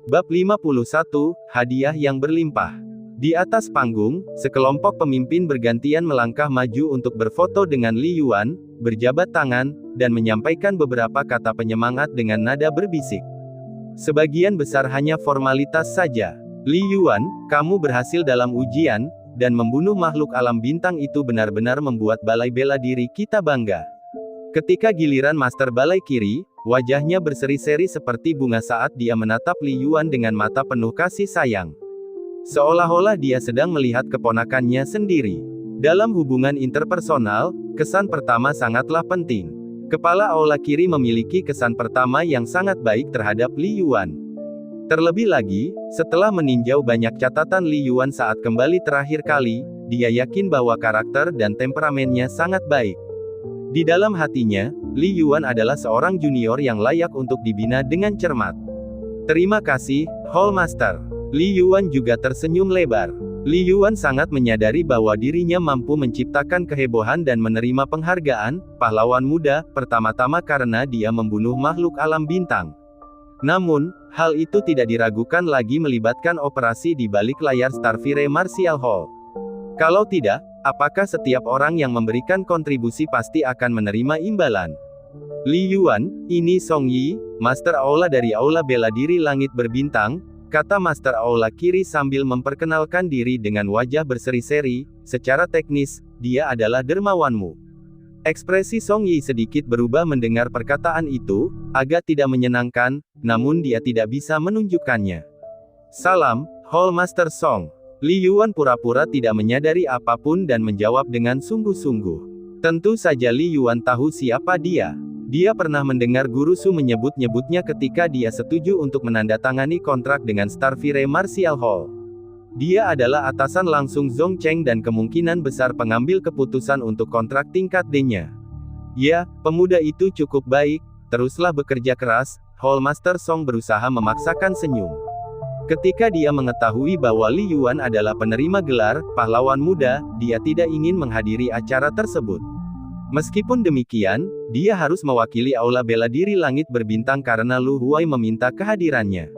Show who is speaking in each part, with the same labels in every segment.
Speaker 1: Bab 51, Hadiah yang berlimpah. Di atas panggung, sekelompok pemimpin bergantian melangkah maju untuk berfoto dengan Li Yuan, berjabat tangan, dan menyampaikan beberapa kata penyemangat dengan nada berbisik. Sebagian besar hanya formalitas saja. Li Yuan, kamu berhasil dalam ujian, dan membunuh makhluk alam bintang itu benar-benar membuat balai bela diri kita bangga. Ketika giliran Master Balai Kiri, wajahnya berseri-seri seperti bunga saat dia menatap Li Yuan dengan mata penuh kasih sayang. Seolah-olah dia sedang melihat keponakannya sendiri. Dalam hubungan interpersonal, kesan pertama sangatlah penting. Kepala Aula Kiri memiliki kesan pertama yang sangat baik terhadap Li Yuan. Terlebih lagi, setelah meninjau banyak catatan Li Yuan saat kembali terakhir kali, dia yakin bahwa karakter dan temperamennya sangat baik. Di dalam hatinya, Li Yuan adalah seorang junior yang layak untuk dibina dengan cermat. Terima kasih, Hall Master. Li Yuan juga tersenyum lebar. Li Yuan sangat menyadari bahwa dirinya mampu menciptakan kehebohan dan menerima penghargaan, pahlawan muda, pertama-tama karena dia membunuh makhluk alam bintang. Namun, hal itu tidak diragukan lagi melibatkan operasi di balik layar Starfire Martial Hall. Kalau tidak, apakah setiap orang yang memberikan kontribusi pasti akan menerima imbalan? Li Yuan, ini Song Yi, Master Aula dari Aula Bela Diri Langit Berbintang, kata Master Aula Kiri sambil memperkenalkan diri dengan wajah berseri-seri. Secara teknis, dia adalah dermawanmu. Ekspresi Song Yi sedikit berubah mendengar perkataan itu, agak tidak menyenangkan, namun dia tidak bisa menunjukkannya. Salam, Hall Master Song. Li Yuan pura-pura tidak menyadari apapun dan menjawab dengan sungguh-sungguh. Tentu saja Li Yuan tahu siapa dia. Dia pernah mendengar Guru Su menyebut-nyebutnya ketika dia setuju untuk menandatangani kontrak dengan Starfire Martial Hall. Dia adalah atasan langsung Zhong Cheng dan kemungkinan besar pengambil keputusan untuk kontrak tingkat D-nya. Ya, pemuda itu cukup baik, teruslah bekerja keras. Hall Master Song berusaha memaksakan senyum. Ketika dia mengetahui bahwa Li Yuan adalah penerima gelar pahlawan muda, dia tidak ingin menghadiri acara tersebut. Meskipun demikian, dia harus mewakili Aula Bela Diri Langit Berbintang karena Lu Huai meminta kehadirannya.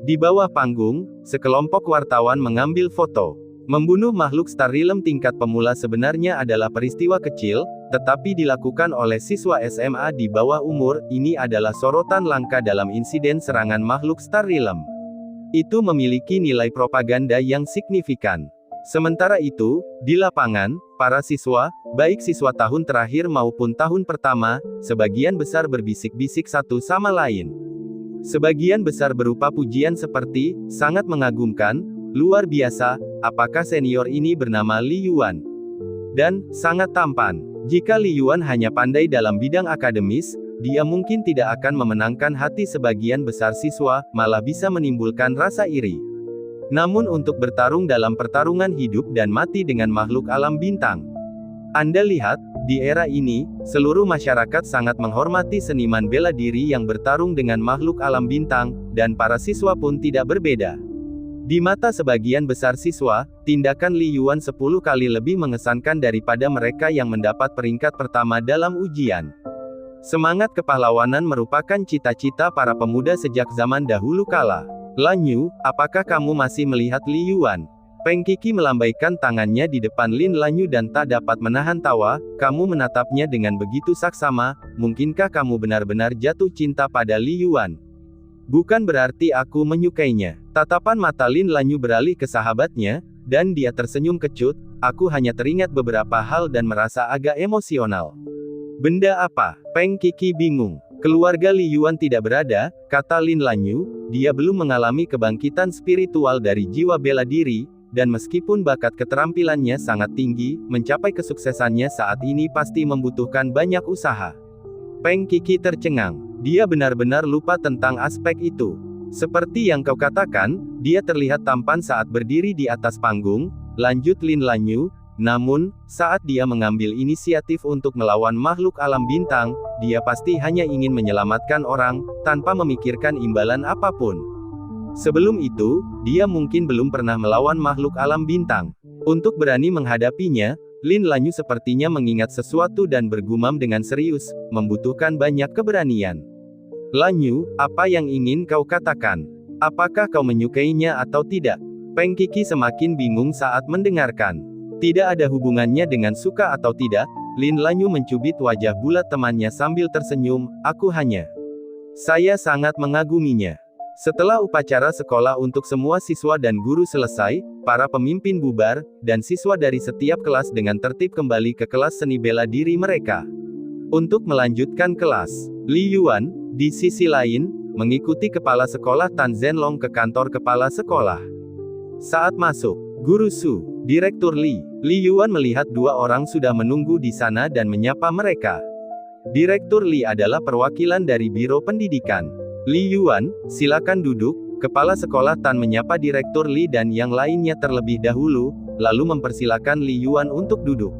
Speaker 1: Di bawah panggung, sekelompok wartawan mengambil foto. Membunuh makhluk Star Realm tingkat pemula sebenarnya adalah peristiwa kecil, tetapi dilakukan oleh siswa SMA di bawah umur. Ini adalah sorotan langka dalam insiden serangan makhluk Star Realm. Itu memiliki nilai propaganda yang signifikan. Sementara itu, di lapangan, para siswa, baik siswa tahun terakhir maupun tahun pertama, sebagian besar berbisik-bisik satu sama lain. Sebagian besar berupa pujian seperti, sangat mengagumkan, luar biasa, apakah senior ini bernama Li Yuan? Dan, sangat tampan. Jika Li Yuan hanya pandai dalam bidang akademis, dia mungkin tidak akan memenangkan hati sebagian besar siswa, malah bisa menimbulkan rasa iri. Namun untuk bertarung dalam pertarungan hidup dan mati dengan makhluk alam bintang. Anda lihat, di era ini, seluruh masyarakat sangat menghormati seniman bela diri yang bertarung dengan makhluk alam bintang, dan para siswa pun tidak berbeda. Di mata sebagian besar siswa, tindakan Li Yuan 10 kali lebih mengesankan daripada mereka yang mendapat peringkat pertama dalam ujian. Semangat kepahlawanan merupakan cita-cita para pemuda sejak zaman dahulu kala. Lan Yu, apakah kamu masih melihat Li Yuan? Peng Qi melambaikan tangannya di depan Lin Lan Yu dan tak dapat menahan tawa. Kamu menatapnya dengan begitu saksama, mungkinkah kamu benar-benar jatuh cinta pada Li Yuan? Bukan berarti aku menyukainya. Tatapan mata Lin Lan Yu beralih ke sahabatnya, dan dia tersenyum kecut. Aku hanya teringat beberapa hal dan merasa agak emosional. Benda apa? Peng Qi bingung. Keluarga Li Yuan tidak berada, kata Lin Lan Yu, dia belum mengalami kebangkitan spiritual dari jiwa bela diri, dan meskipun bakat keterampilannya sangat tinggi, mencapai kesuksesannya saat ini pasti membutuhkan banyak usaha. Peng Qi tercengang. Dia benar-benar lupa tentang aspek itu. Seperti yang kau katakan, dia terlihat tampan saat berdiri di atas panggung, lanjut Lin Lan Yu. Namun, saat dia mengambil inisiatif untuk melawan makhluk alam bintang, dia pasti hanya ingin menyelamatkan orang, tanpa memikirkan imbalan apapun. Sebelum itu, dia mungkin belum pernah melawan makhluk alam bintang. Untuk berani menghadapinya, Lin Lan Yu sepertinya mengingat sesuatu dan bergumam dengan serius, membutuhkan banyak keberanian. Lan Yu, apa yang ingin kau katakan? Apakah kau menyukainya atau tidak? Peng Qi semakin bingung saat mendengarkan. Tidak ada hubungannya dengan suka atau tidak. Lin Lanyu mencubit wajah bulat temannya sambil tersenyum, saya sangat mengaguminya. Setelah upacara sekolah untuk semua siswa dan guru selesai, para pemimpin bubar, dan siswa dari setiap kelas dengan tertib kembali ke kelas seni bela diri mereka. Untuk melanjutkan kelas, Li Yuan, di sisi lain, mengikuti kepala sekolah Tan Zhenlong ke kantor kepala sekolah. Saat masuk, Guru Su, Direktur Li Yuan melihat dua orang sudah menunggu di sana dan menyapa mereka. Direktur Li adalah perwakilan dari Biro Pendidikan. Li Yuan, silakan duduk. Kepala sekolah Tan menyapa Direktur Li dan yang lainnya terlebih dahulu, lalu mempersilakan Li Yuan untuk duduk.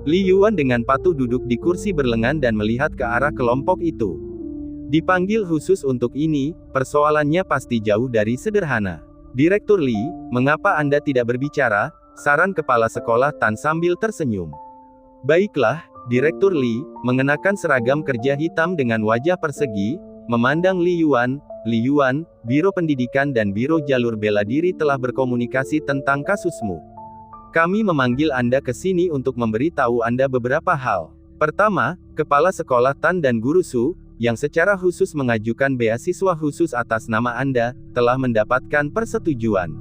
Speaker 1: Li Yuan dengan patuh duduk di kursi berlengan dan melihat ke arah kelompok itu. Dipanggil khusus untuk ini, persoalannya pasti jauh dari sederhana. Direktur Li, mengapa Anda tidak berbicara? Saran kepala sekolah Tan sambil tersenyum. Baiklah, Direktur Li, mengenakan seragam kerja hitam dengan wajah persegi, memandang Li Yuan, Biro Pendidikan dan Biro Jalur Bela Diri telah berkomunikasi tentang kasusmu. Kami memanggil Anda ke sini untuk memberitahu Anda beberapa hal. Pertama, Kepala Sekolah Tan dan Guru Su, yang secara khusus mengajukan beasiswa khusus atas nama Anda, telah mendapatkan persetujuan.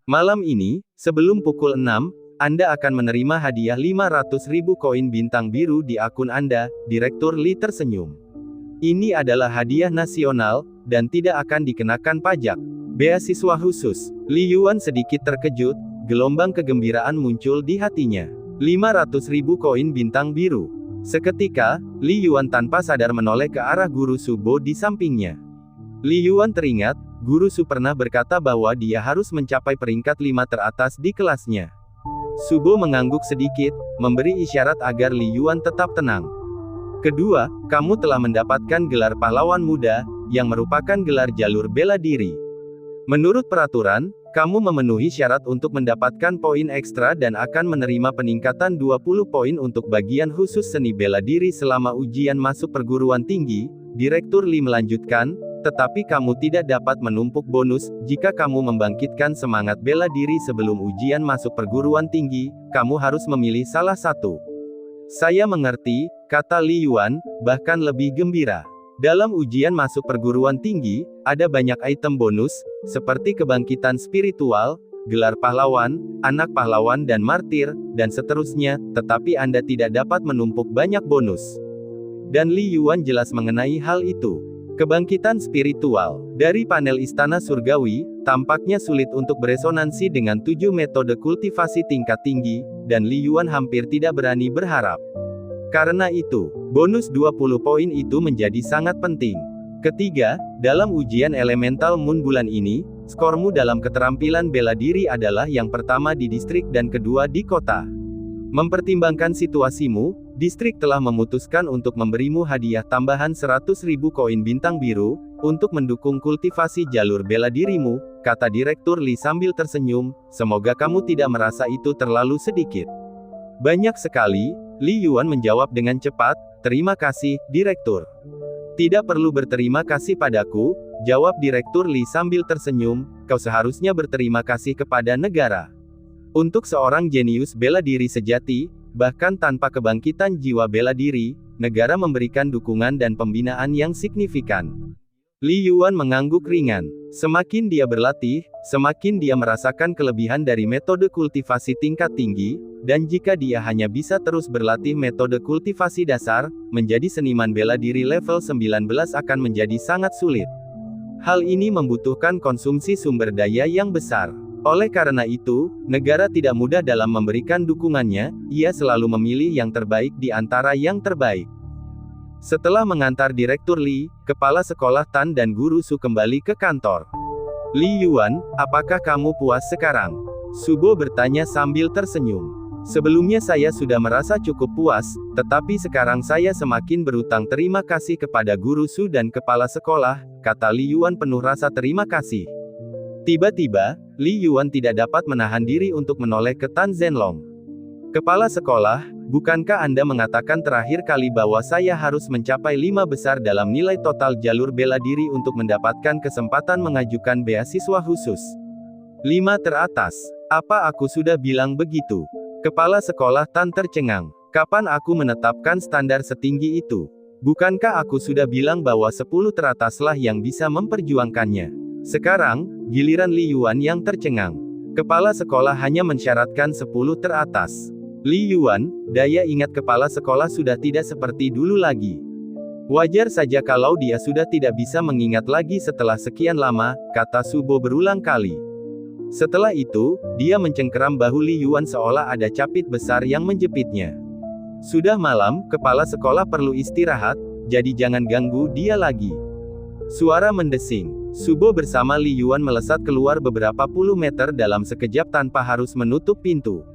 Speaker 1: Malam ini, sebelum pukul 6, Anda akan menerima hadiah 500.000 koin bintang biru di akun Anda. Direktur Li tersenyum. Ini adalah hadiah nasional, dan tidak akan dikenakan pajak. Beasiswa khusus. Li Yuan sedikit terkejut, gelombang kegembiraan muncul di hatinya. 500.000 koin bintang biru. Seketika, Li Yuan tanpa sadar menoleh ke arah Guru Su Bo di sampingnya. Li Yuan teringat, Guru Su pernah berkata bahwa dia harus mencapai peringkat 5 teratas di kelasnya. Su Bo mengangguk sedikit, memberi isyarat agar Li Yuan tetap tenang. Kedua, kamu telah mendapatkan gelar pahlawan muda, yang merupakan gelar jalur bela diri. Menurut peraturan, kamu memenuhi syarat untuk mendapatkan poin ekstra dan akan menerima peningkatan 20 poin untuk bagian khusus seni bela diri selama ujian masuk perguruan tinggi. Direktur Li melanjutkan, tetapi kamu tidak dapat menumpuk bonus. Jika kamu membangkitkan semangat bela diri sebelum ujian masuk perguruan tinggi, kamu harus memilih salah satu. Saya mengerti, kata Li Yuan, bahkan lebih gembira. Dalam ujian masuk perguruan tinggi, ada banyak item bonus, seperti kebangkitan spiritual, gelar pahlawan, anak pahlawan dan martir, dan seterusnya, tetapi Anda tidak dapat menumpuk banyak bonus. Dan Li Yuan jelas mengenai hal itu. Kebangkitan spiritual. Dari panel Istana Surgawi, tampaknya sulit untuk beresonansi dengan 7 metode kultivasi tingkat tinggi, dan Li Yuan hampir tidak berani berharap. Karena itu, bonus 20 poin itu menjadi sangat penting. Ketiga, dalam ujian elemental Moon bulan ini, skormu dalam keterampilan bela diri adalah yang pertama di distrik dan kedua di kota. Mempertimbangkan situasimu, distrik telah memutuskan untuk memberimu hadiah tambahan 100.000 koin bintang biru, untuk mendukung kultivasi jalur bela dirimu, kata Direktur Li sambil tersenyum, semoga kamu tidak merasa itu terlalu sedikit. Banyak sekali, Li Yuan menjawab dengan cepat, terima kasih, Direktur. Tidak perlu berterima kasih padaku, jawab Direktur Li sambil tersenyum, kau seharusnya berterima kasih kepada negara. Untuk seorang jenius bela diri sejati, bahkan tanpa kebangkitan jiwa bela diri, negara memberikan dukungan dan pembinaan yang signifikan. Li Yuan mengangguk ringan. Semakin dia berlatih, semakin dia merasakan kelebihan dari metode kultivasi tingkat tinggi, dan jika dia hanya bisa terus berlatih metode kultivasi dasar, menjadi seniman bela diri level 19 akan menjadi sangat sulit. Hal ini membutuhkan konsumsi sumber daya yang besar. Oleh karena itu, negara tidak mudah dalam memberikan dukungannya, ia selalu memilih yang terbaik di antara yang terbaik. Setelah mengantar Direktur Li, Kepala Sekolah Tan dan Guru Su kembali ke kantor. Li Yuan, apakah kamu puas sekarang? Su Bo bertanya sambil tersenyum. Sebelumnya saya sudah merasa cukup puas, tetapi sekarang saya semakin berutang terima kasih kepada Guru Su dan Kepala Sekolah, kata Li Yuan penuh rasa terima kasih. Tiba-tiba, Li Yuan tidak dapat menahan diri untuk menoleh ke Tan Zhenlong. Kepala sekolah, bukankah Anda mengatakan terakhir kali bahwa saya harus mencapai 5 besar dalam nilai total jalur bela diri untuk mendapatkan kesempatan mengajukan beasiswa khusus? 5 teratas. Apa aku sudah bilang begitu? Kepala sekolah Tan tercengang. Kapan aku menetapkan standar setinggi itu? Bukankah aku sudah bilang bahwa 10 terataslah yang bisa memperjuangkannya? Sekarang, giliran Li Yuan yang tercengang. Kepala sekolah hanya mensyaratkan 10 teratas. Li Yuan, daya ingat kepala sekolah sudah tidak seperti dulu lagi. Wajar saja kalau dia sudah tidak bisa mengingat lagi setelah sekian lama, kata Subo berulang kali. Setelah itu, dia mencengkeram bahu Li Yuan seolah ada capit besar yang menjepitnya. Sudah malam, kepala sekolah perlu istirahat, jadi jangan ganggu dia lagi. Suara mendesing. Subo bersama Li Yuan melesat keluar beberapa puluh meter dalam sekejap tanpa harus menutup pintu.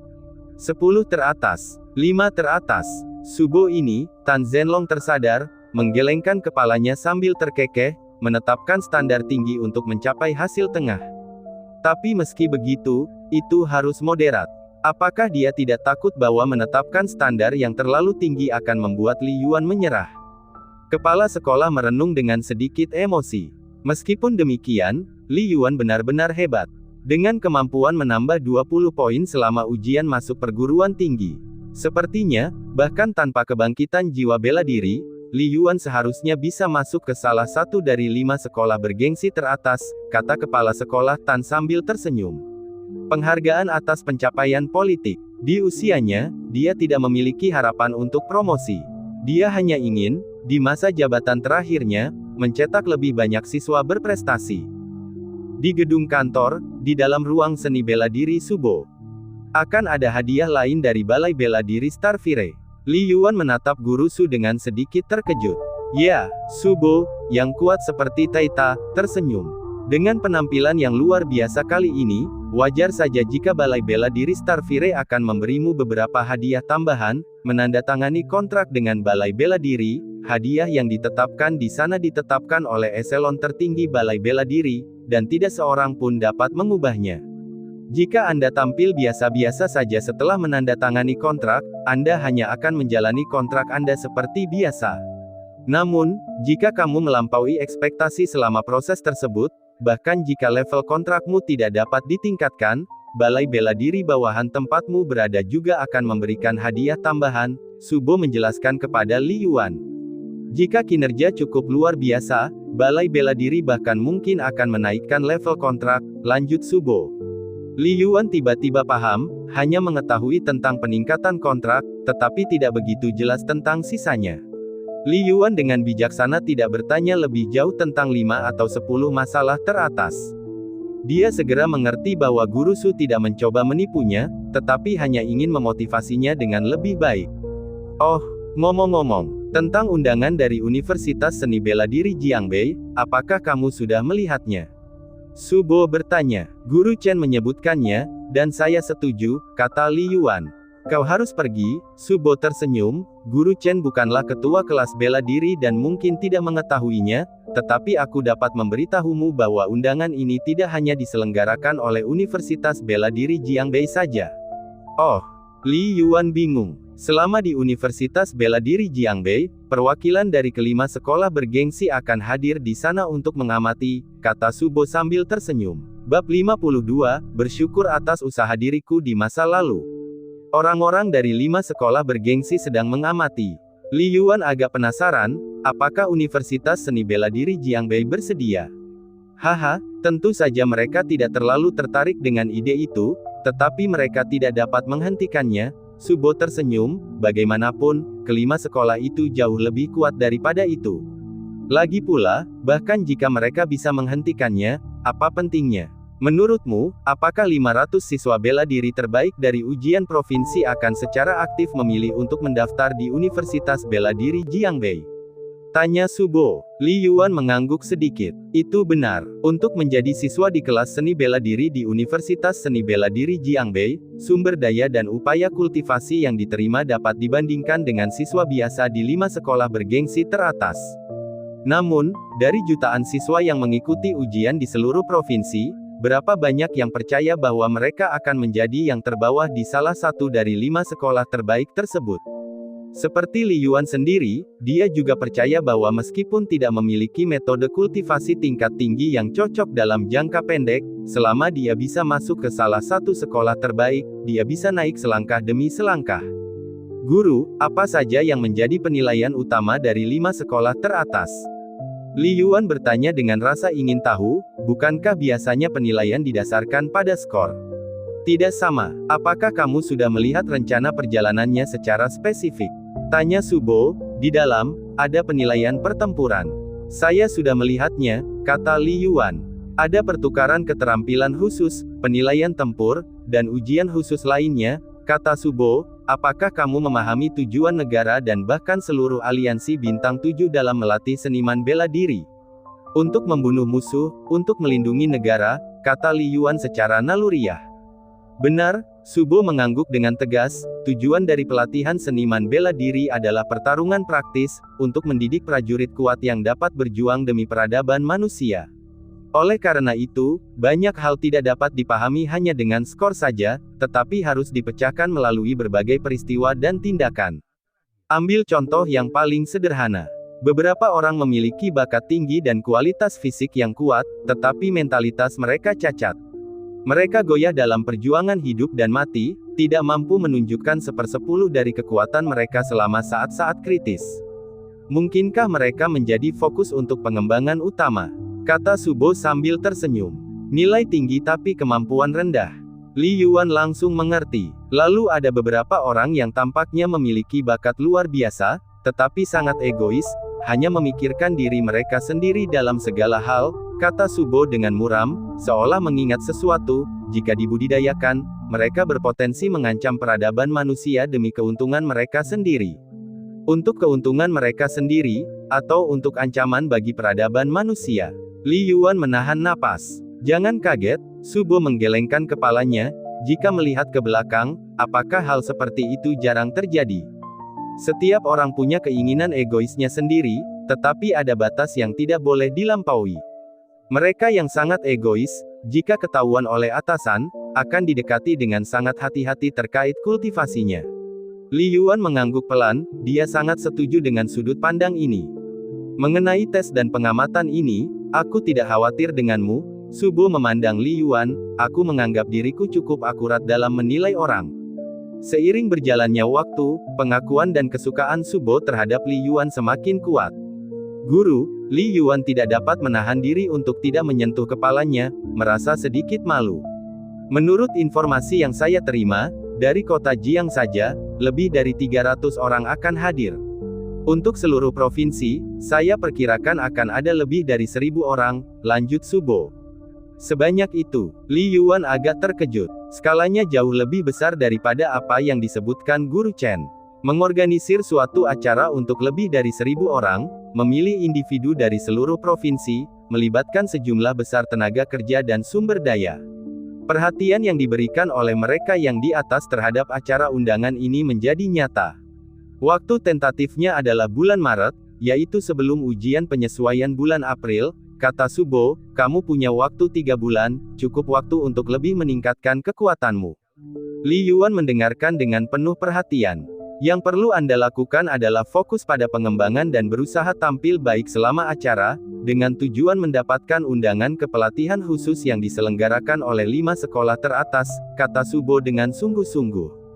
Speaker 1: 10 teratas. 5 teratas. Subo ini, Tan Zhenlong tersadar, menggelengkan kepalanya sambil terkekeh, menetapkan standar tinggi untuk mencapai hasil tengah. Tapi meski begitu, itu harus moderat. Apakah dia tidak takut bahwa menetapkan standar yang terlalu tinggi akan membuat Li Yuan menyerah? Kepala sekolah merenung dengan sedikit emosi. Meskipun demikian, Li Yuan benar-benar hebat. Dengan kemampuan menambah 20 poin selama ujian masuk perguruan tinggi. Sepertinya, bahkan tanpa kebangkitan jiwa bela diri, Li Yuan seharusnya bisa masuk ke salah satu dari 5 sekolah bergengsi teratas, kata kepala sekolah Tan sambil tersenyum. Penghargaan atas pencapaian politik. Di usianya, dia tidak memiliki harapan untuk promosi. Dia hanya ingin, di masa jabatan terakhirnya, mencetak lebih banyak siswa berprestasi. Di gedung kantor, di dalam ruang seni bela diri Subo, akan ada hadiah lain dari Balai Bela Diri Starfire. Li Yuan menatap guru Su dengan sedikit terkejut. Ya, Subo, yang kuat seperti Taita, tersenyum. Dengan penampilan yang luar biasa kali ini, wajar saja jika Balai Bela Diri Starfire akan memberimu beberapa hadiah tambahan, menandatangani kontrak dengan Balai Bela Diri. Hadiah yang ditetapkan di sana ditetapkan oleh eselon tertinggi Balai Bela Diri, dan tidak seorang pun dapat mengubahnya. Jika Anda tampil biasa-biasa saja setelah menandatangani kontrak, Anda hanya akan menjalani kontrak Anda seperti biasa. Namun, jika kamu melampaui ekspektasi selama proses tersebut, bahkan jika level kontrakmu tidak dapat ditingkatkan, Balai Bela Diri bawahan tempatmu berada juga akan memberikan hadiah tambahan, Subo menjelaskan kepada Li Yuan. Jika kinerja cukup luar biasa, Balai Bela Diri bahkan mungkin akan menaikkan level kontrak, lanjut Subo. Li Yuan tiba-tiba paham, hanya mengetahui tentang peningkatan kontrak, tetapi tidak begitu jelas tentang sisanya. Li Yuan dengan bijaksana tidak bertanya lebih jauh tentang 5 atau 10 masalah teratas. Dia segera mengerti bahwa guru Su tidak mencoba menipunya, tetapi hanya ingin memotivasinya dengan lebih baik. Oh, ngomong-ngomong, tentang undangan dari Universitas Seni Bela Diri Jiangbei, apakah kamu sudah melihatnya? Subo bertanya. Guru Chen menyebutkannya, dan saya setuju, kata Li Yuan. Kau harus pergi, Subo tersenyum, Guru Chen bukanlah ketua kelas bela diri dan mungkin tidak mengetahuinya, tetapi aku dapat memberitahumu bahwa undangan ini tidak hanya diselenggarakan oleh Universitas Bela Diri Jiangbei saja. Oh, Li Yuan bingung. Selama di Universitas Bela Diri Jiangbei, perwakilan dari kelima sekolah bergengsi akan hadir di sana untuk mengamati, kata Subo sambil tersenyum. Bab 52, bersyukur atas usaha diriku di masa lalu. Orang-orang dari 5 sekolah bergengsi sedang mengamati. Li Yuan agak penasaran, apakah Universitas Seni Bela Diri Jiangbei bersedia? Haha, tentu saja mereka tidak terlalu tertarik dengan ide itu, tetapi mereka tidak dapat menghentikannya. Subo tersenyum, bagaimanapun, kelima sekolah itu jauh lebih kuat daripada itu. Lagi pula, bahkan jika mereka bisa menghentikannya, apa pentingnya? Menurutmu, apakah 500 siswa bela diri terbaik dari ujian provinsi akan secara aktif memilih untuk mendaftar di Universitas Bela Diri Jiangbei? Tanya Subo. Li Yuan mengangguk sedikit. Itu benar. Untuk menjadi siswa di kelas seni bela diri di Universitas Seni Bela Diri Jiangbei, sumber daya dan upaya kultivasi yang diterima dapat dibandingkan dengan siswa biasa di 5 sekolah bergengsi teratas. Namun, dari jutaan siswa yang mengikuti ujian di seluruh provinsi, berapa banyak yang percaya bahwa mereka akan menjadi yang terbawah di salah satu dari 5 sekolah terbaik tersebut. Seperti Li Yuan sendiri, dia juga percaya bahwa meskipun tidak memiliki metode kultivasi tingkat tinggi yang cocok dalam jangka pendek, selama dia bisa masuk ke salah satu sekolah terbaik, dia bisa naik selangkah demi selangkah. Guru, apa saja yang menjadi penilaian utama dari 5 sekolah teratas? Li Yuan bertanya dengan rasa ingin tahu, bukankah biasanya penilaian didasarkan pada skor? Tidak sama. Apakah kamu sudah melihat rencana perjalanannya secara spesifik? Tanya Subo. Di dalam, ada penilaian pertempuran. Saya sudah melihatnya, kata Li Yuan. Ada pertukaran keterampilan khusus, penilaian tempur, dan ujian khusus lainnya, kata Subo. Apakah kamu memahami tujuan negara dan bahkan seluruh aliansi bintang 7 dalam melatih seniman bela diri? Untuk membunuh musuh, untuk melindungi negara, kata Li Yuan secara naluriah. Benar, Subo mengangguk dengan tegas, tujuan dari pelatihan seniman bela diri adalah pertarungan praktis, untuk mendidik prajurit kuat yang dapat berjuang demi peradaban manusia. Oleh karena itu, banyak hal tidak dapat dipahami hanya dengan skor saja, tetapi harus dipecahkan melalui berbagai peristiwa dan tindakan. Ambil contoh yang paling sederhana. Beberapa orang memiliki bakat tinggi dan kualitas fisik yang kuat, tetapi mentalitas mereka cacat. Mereka goyah dalam perjuangan hidup dan mati, tidak mampu menunjukkan 1/10 dari kekuatan mereka selama saat-saat kritis. Mungkinkah mereka menjadi fokus untuk pengembangan utama? Kata Subo sambil tersenyum. Nilai tinggi tapi kemampuan rendah. Li Yuan langsung mengerti. Lalu ada beberapa orang yang tampaknya memiliki bakat luar biasa, tetapi sangat egois, hanya memikirkan diri mereka sendiri dalam segala hal, kata Subo dengan muram, seolah mengingat sesuatu, jika dibudidayakan, mereka berpotensi mengancam peradaban manusia demi keuntungan mereka sendiri. Untuk keuntungan mereka sendiri, atau untuk ancaman bagi peradaban manusia. Li Yuan menahan napas. Jangan kaget, Subo menggelengkan kepalanya, jika melihat ke belakang, apakah hal seperti itu jarang terjadi? Setiap orang punya keinginan egoisnya sendiri, tetapi ada batas yang tidak boleh dilampaui. Mereka yang sangat egois, jika ketahuan oleh atasan, akan didekati dengan sangat hati-hati terkait kultivasinya. Li Yuan mengangguk pelan, dia sangat setuju dengan sudut pandang ini. Mengenai tes dan pengamatan ini, aku tidak khawatir denganmu. Subo memandang Li Yuan, aku menganggap diriku cukup akurat dalam menilai orang. Seiring berjalannya waktu, pengakuan dan kesukaan Subo terhadap Li Yuan semakin kuat. Guru, Li Yuan tidak dapat menahan diri untuk tidak menyentuh kepalanya, merasa sedikit malu. Menurut informasi yang saya terima, dari kota Jiang saja, lebih dari 300 orang akan hadir. Untuk seluruh provinsi, saya perkirakan akan ada lebih dari 1000 orang, lanjut Subo. Sebanyak itu, Li Yuan agak terkejut. Skalanya jauh lebih besar daripada apa yang disebutkan Guru Chen. Mengorganisir suatu acara untuk lebih dari 1000 orang, memilih individu dari seluruh provinsi, melibatkan sejumlah besar tenaga kerja dan sumber daya. Perhatian yang diberikan oleh mereka yang di atas terhadap acara undangan ini menjadi nyata. Waktu tentatifnya adalah bulan Maret, yaitu sebelum ujian penyesuaian bulan April, kata Subo, kamu punya waktu 3 bulan, cukup waktu untuk lebih meningkatkan kekuatanmu. Li Yuan mendengarkan dengan penuh perhatian. Yang perlu Anda lakukan adalah fokus pada pengembangan dan berusaha tampil baik selama acara, dengan tujuan mendapatkan undangan ke pelatihan khusus yang diselenggarakan oleh 5 sekolah teratas, kata Subo dengan sungguh-sungguh.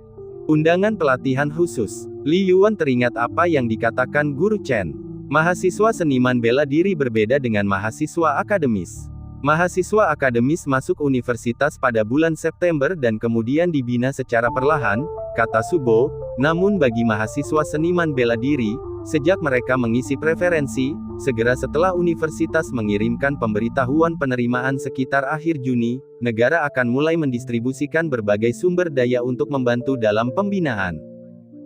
Speaker 1: Undangan pelatihan khusus. Li Yuan teringat apa yang dikatakan Guru Chen. Mahasiswa seniman bela diri berbeda dengan mahasiswa akademis. Mahasiswa akademis masuk universitas pada bulan September dan kemudian dibina secara perlahan, kata Subo, namun bagi mahasiswa seniman bela diri, sejak mereka mengisi preferensi, segera setelah universitas mengirimkan pemberitahuan penerimaan sekitar akhir Juni, negara akan mulai mendistribusikan berbagai sumber daya untuk membantu dalam pembinaan.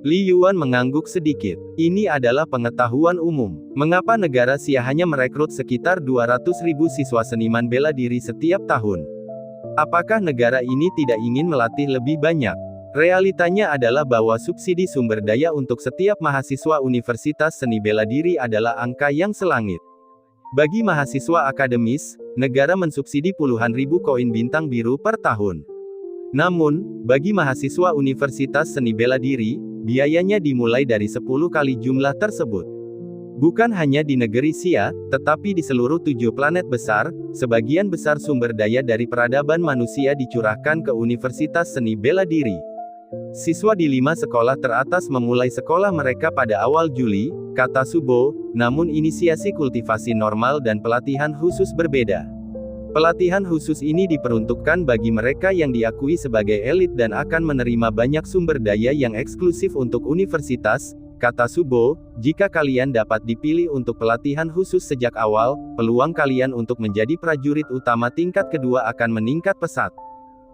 Speaker 1: Li Yuan mengangguk sedikit. Ini adalah pengetahuan umum. Mengapa negara Xia hanya merekrut sekitar 200.000 siswa seniman bela diri setiap tahun? Apakah negara ini tidak ingin melatih lebih banyak? Realitanya adalah bahwa subsidi sumber daya untuk setiap mahasiswa universitas seni bela diri adalah angka yang selangit. Bagi mahasiswa akademis, negara mensubsidi puluhan ribu koin bintang biru per tahun. Namun, bagi mahasiswa Universitas Seni Bela Diri, biayanya dimulai dari 10 kali jumlah tersebut. Bukan hanya di negeri Sia, tetapi di seluruh 7 planet besar, sebagian besar sumber daya dari peradaban manusia dicurahkan ke Universitas Seni Bela Diri. Siswa di 5 sekolah teratas memulai sekolah mereka pada awal Juli, kata Subo, namun inisiasi kultivasi normal dan pelatihan khusus berbeda. Pelatihan khusus ini diperuntukkan bagi mereka yang diakui sebagai elit dan akan menerima banyak sumber daya yang eksklusif untuk universitas, kata Subo. Jika kalian dapat dipilih untuk pelatihan khusus sejak awal, peluang kalian untuk menjadi prajurit utama tingkat kedua akan meningkat pesat.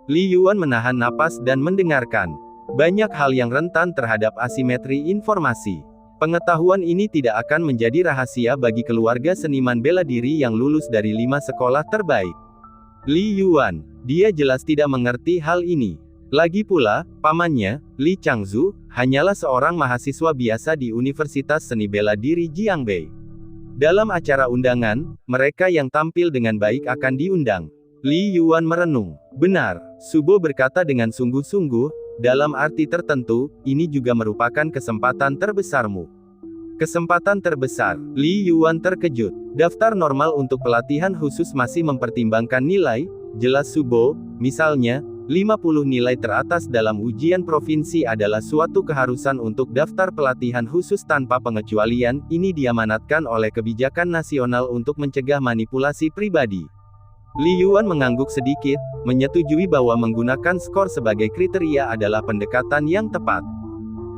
Speaker 1: Li Yuan menahan napas dan mendengarkan. Banyak hal yang rentan terhadap asimetri informasi. Pengetahuan ini tidak akan menjadi rahasia bagi keluarga seniman bela diri yang lulus dari 5 sekolah terbaik. Li Yuan, dia jelas tidak mengerti hal ini. Lagi pula, pamannya, Li Changzu, hanyalah seorang mahasiswa biasa di Universitas Seni Bela Diri Jiangbei. Dalam acara undangan, mereka yang tampil dengan baik akan diundang. Li Yuan merenung. Benar, Subo berkata dengan sungguh-sungguh, dalam arti tertentu, ini juga merupakan kesempatan terbesarmu. Kesempatan terbesar. Li Yuan terkejut. Daftar normal untuk pelatihan khusus masih mempertimbangkan nilai, jelas Subo, misalnya, 50 nilai teratas dalam ujian provinsi adalah suatu keharusan untuk daftar pelatihan khusus tanpa pengecualian, ini diamanatkan oleh kebijakan nasional untuk mencegah manipulasi pribadi. Li Yuan mengangguk sedikit, menyetujui bahwa menggunakan skor sebagai kriteria adalah pendekatan yang tepat.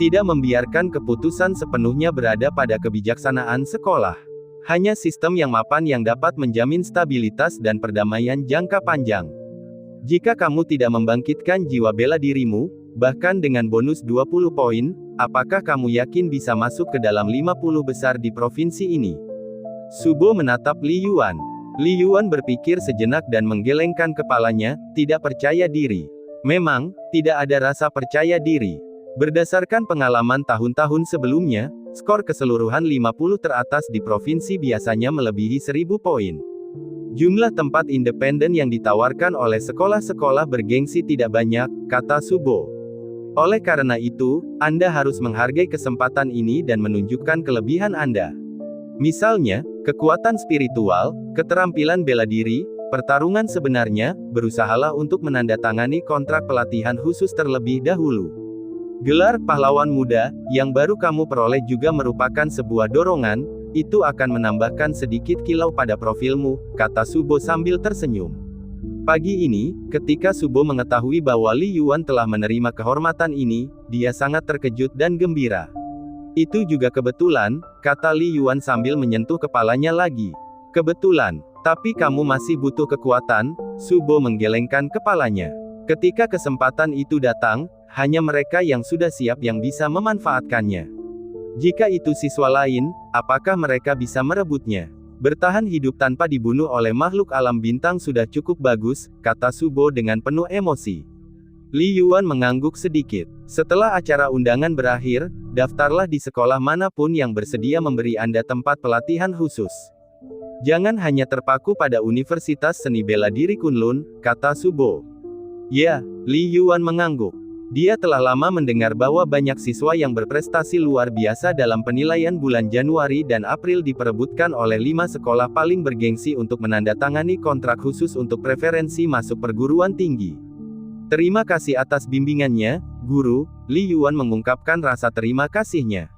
Speaker 1: Tidak membiarkan keputusan sepenuhnya berada pada kebijaksanaan sekolah. Hanya sistem yang mapan yang dapat menjamin stabilitas dan perdamaian jangka panjang. Jika kamu tidak membangkitkan jiwa bela dirimu, bahkan dengan bonus 20 poin, apakah kamu yakin bisa masuk ke dalam 50 besar di provinsi ini? Subo menatap Li Yuan. Li Yuan berpikir sejenak dan menggelengkan kepalanya, tidak percaya diri. Memang, tidak ada rasa percaya diri. Berdasarkan pengalaman tahun-tahun sebelumnya, skor keseluruhan 50 teratas di provinsi biasanya melebihi 1000 poin. Jumlah tempat independen yang ditawarkan oleh sekolah-sekolah bergengsi tidak banyak, kata Subo. Oleh karena itu, Anda harus menghargai kesempatan ini dan menunjukkan kelebihan Anda. Misalnya, kekuatan spiritual, keterampilan bela diri, pertarungan sebenarnya, berusahalah untuk menandatangani kontrak pelatihan khusus terlebih dahulu. Gelar pahlawan muda, yang baru kamu peroleh juga merupakan sebuah dorongan, itu akan menambahkan sedikit kilau pada profilmu, kata Subo sambil tersenyum. Pagi ini, ketika Subo mengetahui bahwa Li Yuan telah menerima kehormatan ini, dia sangat terkejut dan gembira. Itu juga kebetulan, kata Li Yuan sambil menyentuh kepalanya lagi. Kebetulan, tapi kamu masih butuh kekuatan, Subo menggelengkan kepalanya. Ketika kesempatan itu datang, hanya mereka yang sudah siap yang bisa memanfaatkannya. Jika itu siswa lain, apakah mereka bisa merebutnya? Bertahan hidup tanpa dibunuh oleh makhluk alam bintang sudah cukup bagus, kata Subo dengan penuh emosi. Li Yuan mengangguk sedikit. Setelah acara undangan berakhir, daftarlah di sekolah manapun yang bersedia memberi Anda tempat pelatihan khusus. Jangan hanya terpaku pada Universitas Seni Bela Diri Kunlun, kata Subo. Ya, Li Yuan mengangguk. Dia telah lama mendengar bahwa banyak siswa yang berprestasi luar biasa dalam penilaian bulan Januari dan April diperebutkan oleh 5 sekolah paling bergengsi untuk menandatangani kontrak khusus untuk preferensi masuk perguruan tinggi. Terima kasih atas bimbingannya, Guru, Li Yuan mengungkapkan rasa terima kasihnya.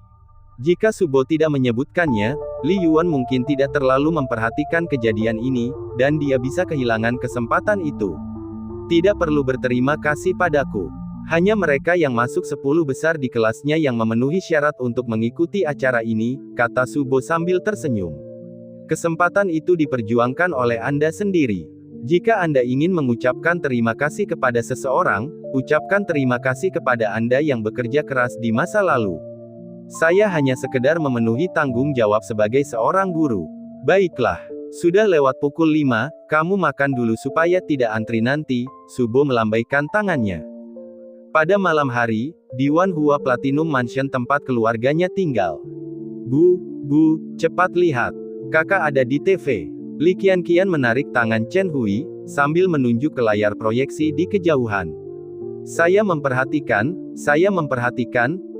Speaker 1: Jika Subo tidak menyebutkannya, Li Yuan mungkin tidak terlalu memperhatikan kejadian ini, dan dia bisa kehilangan kesempatan itu. Tidak perlu berterima kasih padaku. Hanya mereka yang masuk 10 besar di kelasnya yang memenuhi syarat untuk mengikuti acara ini, kata Subo sambil tersenyum. Kesempatan itu diperjuangkan oleh Anda sendiri. Jika Anda ingin mengucapkan terima kasih kepada seseorang, ucapkan terima kasih kepada Anda yang bekerja keras di masa lalu. Saya hanya sekedar memenuhi tanggung jawab sebagai seorang guru. Baiklah, sudah lewat pukul 5, kamu makan dulu supaya tidak antri nanti, Subo melambaikan tangannya. Pada malam hari, di Wan Hua Platinum Mansion tempat keluarganya tinggal. Bu, cepat lihat. Kakak ada di TV. Li Qianqian menarik tangan Chen Hui, sambil menunjuk ke layar proyeksi di kejauhan. Saya memperhatikan,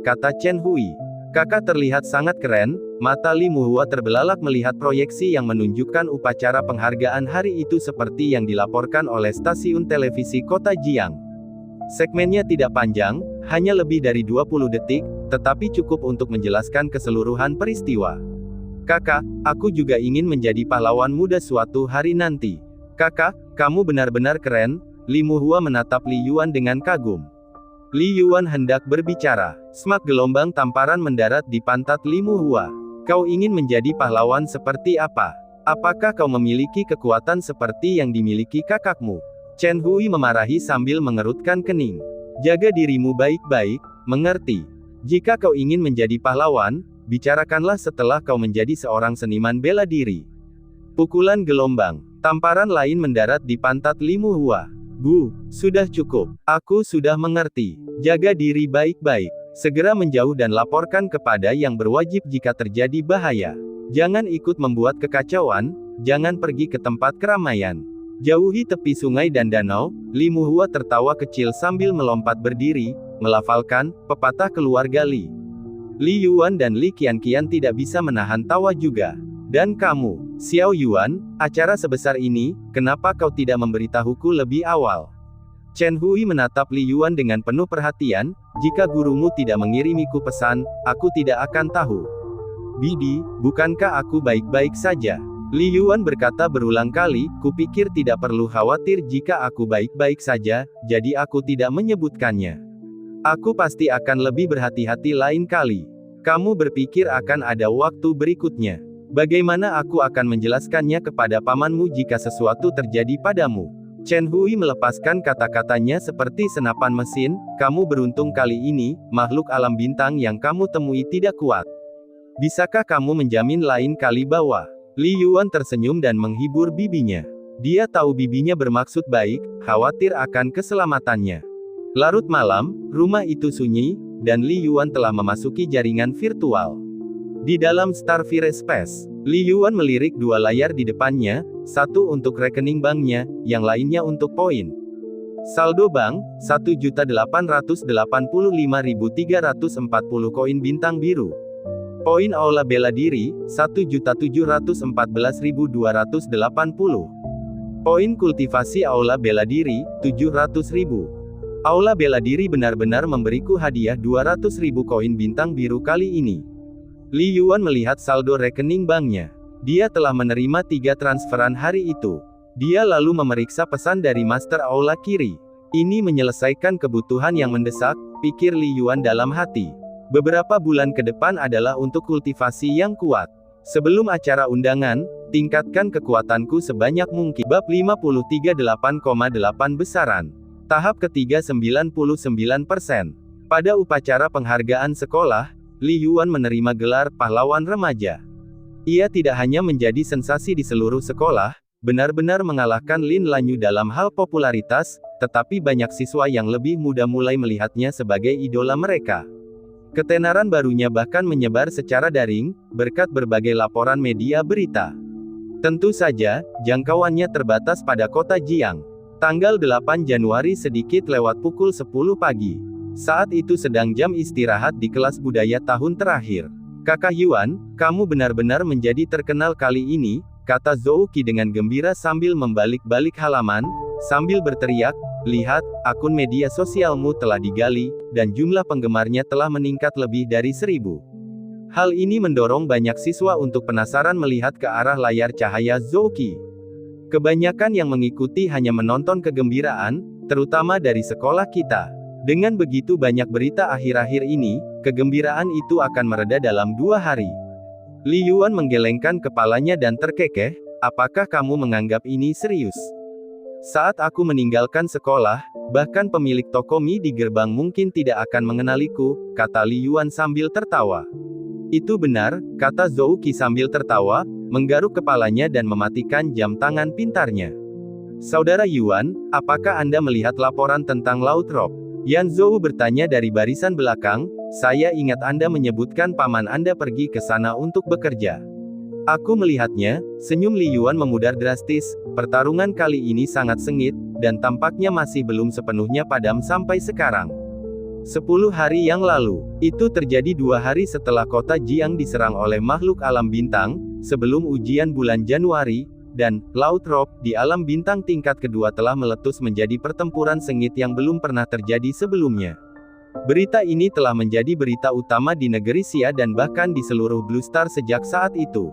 Speaker 1: kata Chen Hui. Kakak terlihat sangat keren. Mata Li Muhua terbelalak melihat proyeksi yang menunjukkan upacara penghargaan hari itu seperti yang dilaporkan oleh stasiun televisi kota Jiang. Segmennya tidak panjang, hanya lebih dari 20 detik, tetapi cukup untuk menjelaskan keseluruhan peristiwa. Kakak, aku juga ingin menjadi pahlawan muda suatu hari nanti. Kakak, kamu benar-benar keren. Li Muhua menatap Li Yuan dengan kagum. Li Yuan hendak berbicara. Semak gelombang tamparan mendarat di pantat Li Muhua. Kau ingin menjadi pahlawan seperti apa? Apakah kau memiliki kekuatan seperti yang dimiliki kakakmu? Chen Hui memarahi sambil mengerutkan kening. Jaga dirimu baik-baik, mengerti? Jika kau ingin menjadi pahlawan, bicarakanlah setelah kau menjadi seorang seniman bela diri. Pukulan gelombang. Tamparan lain mendarat di pantat Li Muhua. Bu, sudah cukup. Aku sudah mengerti. Jaga diri baik-baik. Segera menjauh dan laporkan kepada yang berwajib jika terjadi bahaya. Jangan ikut membuat kekacauan, jangan pergi ke tempat keramaian. Jauhi tepi sungai dan danau. Li Muhua tertawa kecil sambil melompat berdiri, melafalkan pepatah keluarga Li. Li Yuan dan Li Qianqian tidak bisa menahan tawa juga. Dan kamu, Xiao Yuan, acara sebesar ini, kenapa kau tidak memberitahuku lebih awal? Chen Hui menatap Li Yuan dengan penuh perhatian. Jika gurumu tidak mengirimiku pesan, aku tidak akan tahu. Bidi, bukankah aku baik-baik saja? Li Yuan berkata berulang kali, kupikir tidak perlu khawatir jika aku baik-baik saja, jadi aku tidak menyebutkannya. Aku pasti akan lebih berhati-hati lain kali. Kamu berpikir akan ada waktu berikutnya. Bagaimana aku akan menjelaskannya kepada pamanmu jika sesuatu terjadi padamu? Chen Hui melepaskan kata-katanya seperti senapan mesin, kamu beruntung kali ini, makhluk alam bintang yang kamu temui tidak kuat. Bisakah kamu menjamin lain kali bahwa? Li Yuan tersenyum dan menghibur bibinya. Dia tahu bibinya bermaksud baik, khawatir akan keselamatannya. Larut malam, rumah itu sunyi, dan Li Yuan telah memasuki jaringan virtual. Di dalam Starfire Space, Li Yuan melirik dua layar di depannya, satu untuk rekening banknya, yang lainnya untuk poin. Saldo bank, 1.885.340 koin bintang biru. Poin aula bela diri, 1.714.280. Poin kultivasi aula bela diri, 700.000. Aula bela diri benar-benar memberiku hadiah 200.000 koin bintang biru kali ini. Li Yuan melihat saldo rekening banknya. Dia telah menerima 3 transferan hari itu. Dia lalu memeriksa pesan dari Master Aula Kiri. Ini menyelesaikan kebutuhan yang mendesak, pikir Li Yuan dalam hati. Beberapa bulan ke depan adalah untuk kultivasi yang kuat. Sebelum acara undangan, tingkatkan kekuatanku sebanyak mungkin. Bab 53 8,8 besaran. Tahap ketiga 99%. Pada upacara penghargaan sekolah, Li Yuan menerima gelar pahlawan remaja. Ia tidak hanya menjadi sensasi di seluruh sekolah, benar-benar mengalahkan Lin Lanyu dalam hal popularitas, tetapi banyak siswa yang lebih muda mulai melihatnya sebagai idola mereka. Ketenaran barunya bahkan menyebar secara daring, berkat berbagai laporan media berita. Tentu saja, jangkauannya terbatas pada kota Jiang. Tanggal 8 Januari sedikit lewat pukul 10 pagi. Saat itu sedang jam istirahat di kelas budaya tahun terakhir. Kakak Yuan, kamu benar-benar menjadi terkenal kali ini, kata Zhou Qi dengan gembira sambil membalik-balik halaman, sambil berteriak, lihat, akun media sosialmu telah digali, dan jumlah penggemarnya telah meningkat lebih dari 1000. Hal ini mendorong banyak siswa untuk penasaran melihat ke arah layar cahaya Zhou Qi. Kebanyakan yang mengikuti hanya menonton kegembiraan, terutama dari sekolah kita. Dengan begitu banyak berita akhir-akhir ini, kegembiraan itu akan mereda dalam 2 hari. Li Yuan menggelengkan kepalanya dan terkekeh, apakah kamu menganggap ini serius? Saat aku meninggalkan sekolah, bahkan pemilik toko mie di gerbang mungkin tidak akan mengenaliku, kata Li Yuan sambil tertawa. Itu benar, kata Zhou Qi sambil tertawa, menggaruk kepalanya dan mematikan jam tangan pintarnya. Saudara Yuan, apakah Anda melihat laporan tentang Laut Rock? Yan Zhou bertanya dari barisan belakang, saya ingat Anda menyebutkan paman Anda pergi ke sana untuk bekerja. Aku melihatnya, senyum Li Yuan memudar drastis, pertarungan kali ini sangat sengit, dan tampaknya masih belum sepenuhnya padam sampai sekarang. 10 hari yang lalu, itu terjadi 2 hari setelah kota Jiang diserang oleh makhluk alam bintang, sebelum ujian bulan Januari, dan Laut Rob di alam bintang tingkat kedua telah meletus menjadi pertempuran sengit yang belum pernah terjadi sebelumnya. Berita ini telah menjadi berita utama di negeri Xia dan bahkan di seluruh Blue Star sejak saat itu.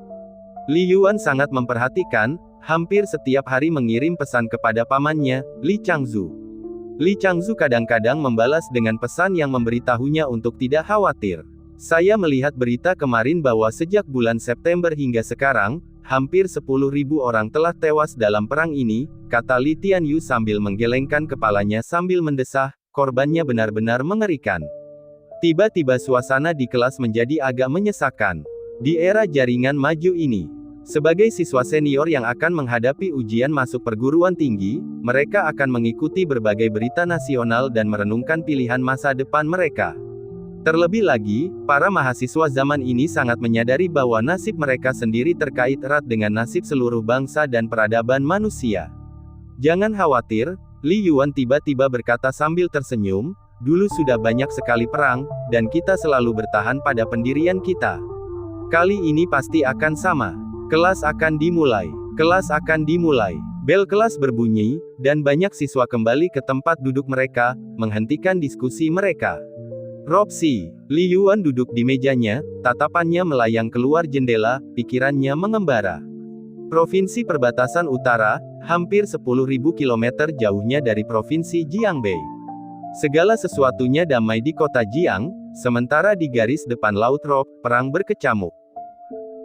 Speaker 1: Li Yuan sangat memperhatikan, hampir setiap hari mengirim pesan kepada pamannya, Li Changzu. Li Changzu kadang-kadang membalas dengan pesan yang memberitahunya untuk tidak khawatir. Saya melihat berita kemarin bahwa sejak bulan September hingga sekarang, hampir 10.000 orang telah tewas dalam perang ini, kata Li Tianyu sambil menggelengkan kepalanya sambil mendesah, korbannya benar-benar mengerikan. Tiba-tiba suasana di kelas menjadi agak menyesakan. Di era jaringan maju ini, sebagai siswa senior yang akan menghadapi ujian masuk perguruan tinggi, mereka akan mengikuti berbagai berita nasional dan merenungkan pilihan masa depan mereka. Terlebih lagi, para mahasiswa zaman ini sangat menyadari bahwa nasib mereka sendiri terkait erat dengan nasib seluruh bangsa dan peradaban manusia. Jangan khawatir, Li Yuan tiba-tiba berkata sambil tersenyum, dulu sudah banyak sekali perang, dan kita selalu bertahan pada pendirian kita. Kali ini pasti akan sama. Kelas akan dimulai. Kelas akan dimulai. Bel kelas berbunyi, dan banyak siswa kembali ke tempat duduk mereka, menghentikan diskusi mereka. Robsi, Li Yuan duduk di mejanya, tatapannya melayang keluar jendela, pikirannya mengembara. Provinsi perbatasan utara, hampir 10.000 km jauhnya dari provinsi Jiangbei. Segala sesuatunya damai di kota Jiang, sementara di garis depan Laut Rob, perang berkecamuk.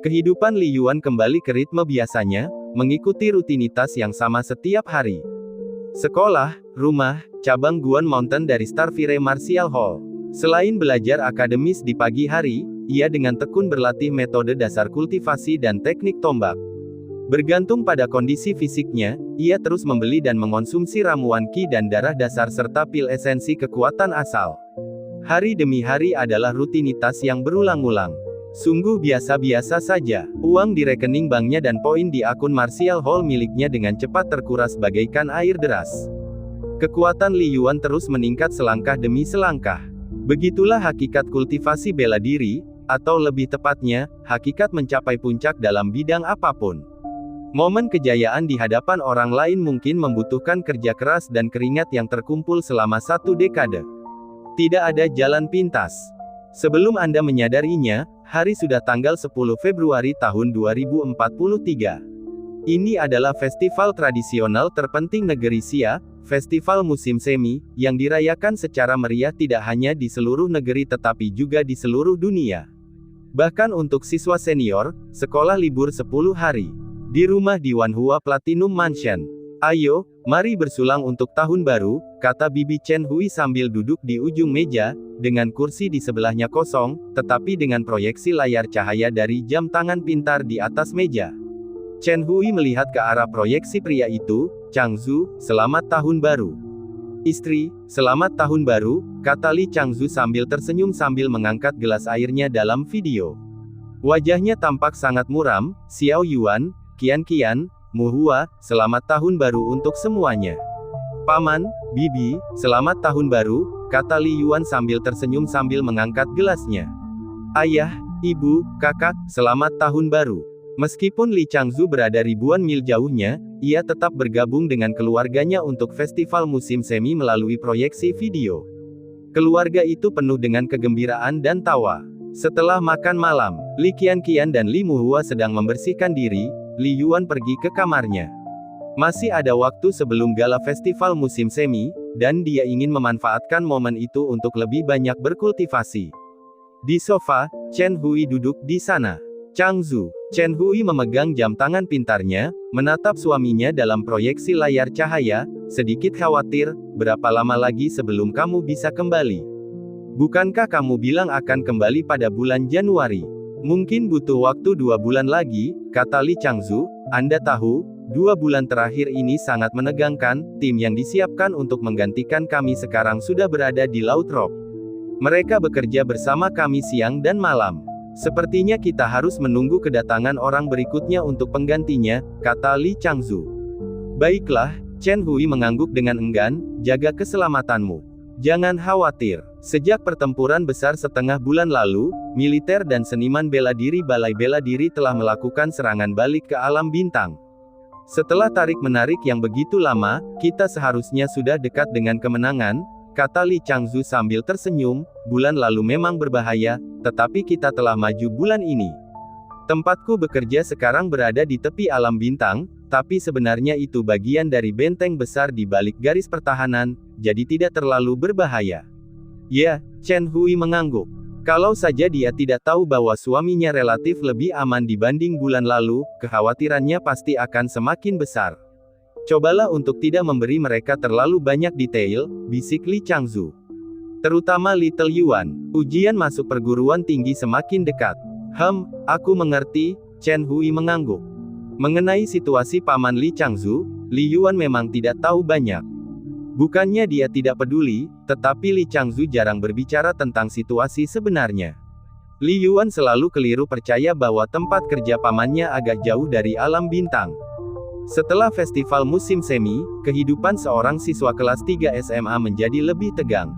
Speaker 1: Kehidupan Li Yuan kembali ke ritme biasanya, mengikuti rutinitas yang sama setiap hari. Sekolah, rumah, cabang Guan Mountain dari Starfire Martial Hall. Selain belajar akademis di pagi hari, ia dengan tekun berlatih metode dasar kultivasi dan teknik tombak. Bergantung pada kondisi fisiknya, ia terus membeli dan mengonsumsi ramuan ki dan darah dasar serta pil esensi kekuatan asal. Hari demi hari adalah rutinitas yang berulang-ulang. Sungguh biasa-biasa saja. Uang di rekening banknya dan poin di akun Martial Hall miliknya dengan cepat terkuras bagaikan air deras. Kekuatan Li Yuan terus meningkat selangkah demi selangkah. Begitulah hakikat kultivasi bela diri, atau lebih tepatnya, hakikat mencapai puncak dalam bidang apapun. Momen kejayaan di hadapan orang lain mungkin membutuhkan kerja keras dan keringat yang terkumpul selama 1 dekade. Tidak ada jalan pintas. Sebelum Anda menyadarinya, hari sudah tanggal 10 Februari tahun 2043. Ini adalah festival tradisional terpenting negeri Xia, festival musim semi, yang dirayakan secara meriah tidak hanya di seluruh negeri tetapi juga di seluruh dunia. Bahkan untuk siswa senior, sekolah libur 10 hari. Di rumah di Wanhua Platinum Mansion. Ayo, mari bersulang untuk tahun baru, kata Bibi Chen Hui sambil duduk di ujung meja, dengan kursi di sebelahnya kosong, tetapi dengan proyeksi layar cahaya dari jam tangan pintar di atas meja. Chen Hui melihat ke arah proyeksi pria itu, Changzu, selamat tahun baru. Istri, selamat tahun baru, kata Li Changzu sambil tersenyum sambil mengangkat gelas airnya dalam video. Wajahnya tampak sangat muram, Xiao Yuan, Kian, Muhua, selamat tahun baru untuk semuanya. Paman, Bibi, selamat tahun baru, kata Li Yuan sambil tersenyum sambil mengangkat gelasnya. Ayah, Ibu, Kakak, selamat tahun baru. Meskipun Li Changzu berada ribuan mil jauhnya, ia tetap bergabung dengan keluarganya untuk festival musim semi melalui proyeksi video. Keluarga itu penuh dengan kegembiraan dan tawa. Setelah makan malam, Li Qian dan Li Muhua sedang membersihkan diri, Li Yuan pergi ke kamarnya. Masih ada waktu sebelum gala festival musim semi, dan dia ingin memanfaatkan momen itu untuk lebih banyak berkultivasi. Di sofa, Chen Hui duduk di sana. Changzu, Chen Hui memegang jam tangan pintarnya, menatap suaminya dalam proyeksi layar cahaya, sedikit khawatir, berapa lama lagi sebelum kamu bisa kembali? Bukankah kamu bilang akan kembali pada bulan Januari? Mungkin butuh waktu 2 bulan lagi, kata Li Changzu. Anda tahu, 2 bulan terakhir ini sangat menegangkan, tim yang disiapkan untuk menggantikan kami sekarang sudah berada di Laut Rob. Mereka bekerja bersama kami siang dan malam. Sepertinya kita harus menunggu kedatangan orang berikutnya untuk penggantinya, kata Li Changzu. Baiklah, Chen Hui mengangguk dengan enggan, jaga keselamatanmu. Jangan khawatir. Sejak pertempuran besar setengah bulan lalu, militer dan seniman bela diri Balai Bela Diri telah melakukan serangan balik ke alam bintang. Setelah tarik-menarik yang begitu lama, kita seharusnya sudah dekat dengan kemenangan, kata Li Changzu sambil tersenyum. Bulan lalu memang berbahaya, tetapi kita telah maju bulan ini. Tempatku bekerja sekarang berada di tepi alam bintang, tapi sebenarnya itu bagian dari benteng besar di balik garis pertahanan, jadi tidak terlalu berbahaya. Ya, Chen Hui mengangguk. Kalau saja dia tidak tahu bahwa suaminya relatif lebih aman dibanding bulan lalu, kekhawatirannya pasti akan semakin besar. Cobalah untuk tidak memberi mereka terlalu banyak detail, bisik Li Changzu. Terutama Little Yuan, ujian masuk perguruan tinggi semakin dekat. Aku mengerti, Chen Hui mengangguk. Mengenai situasi Paman Li Changzu, Li Yuan memang tidak tahu banyak. Bukannya dia tidak peduli, tetapi Li Changzu jarang berbicara tentang situasi sebenarnya. Li Yuan selalu keliru percaya bahwa tempat kerja pamannya agak jauh dari alam bintang. Setelah festival musim semi, kehidupan seorang siswa kelas 3 SMA menjadi lebih tegang.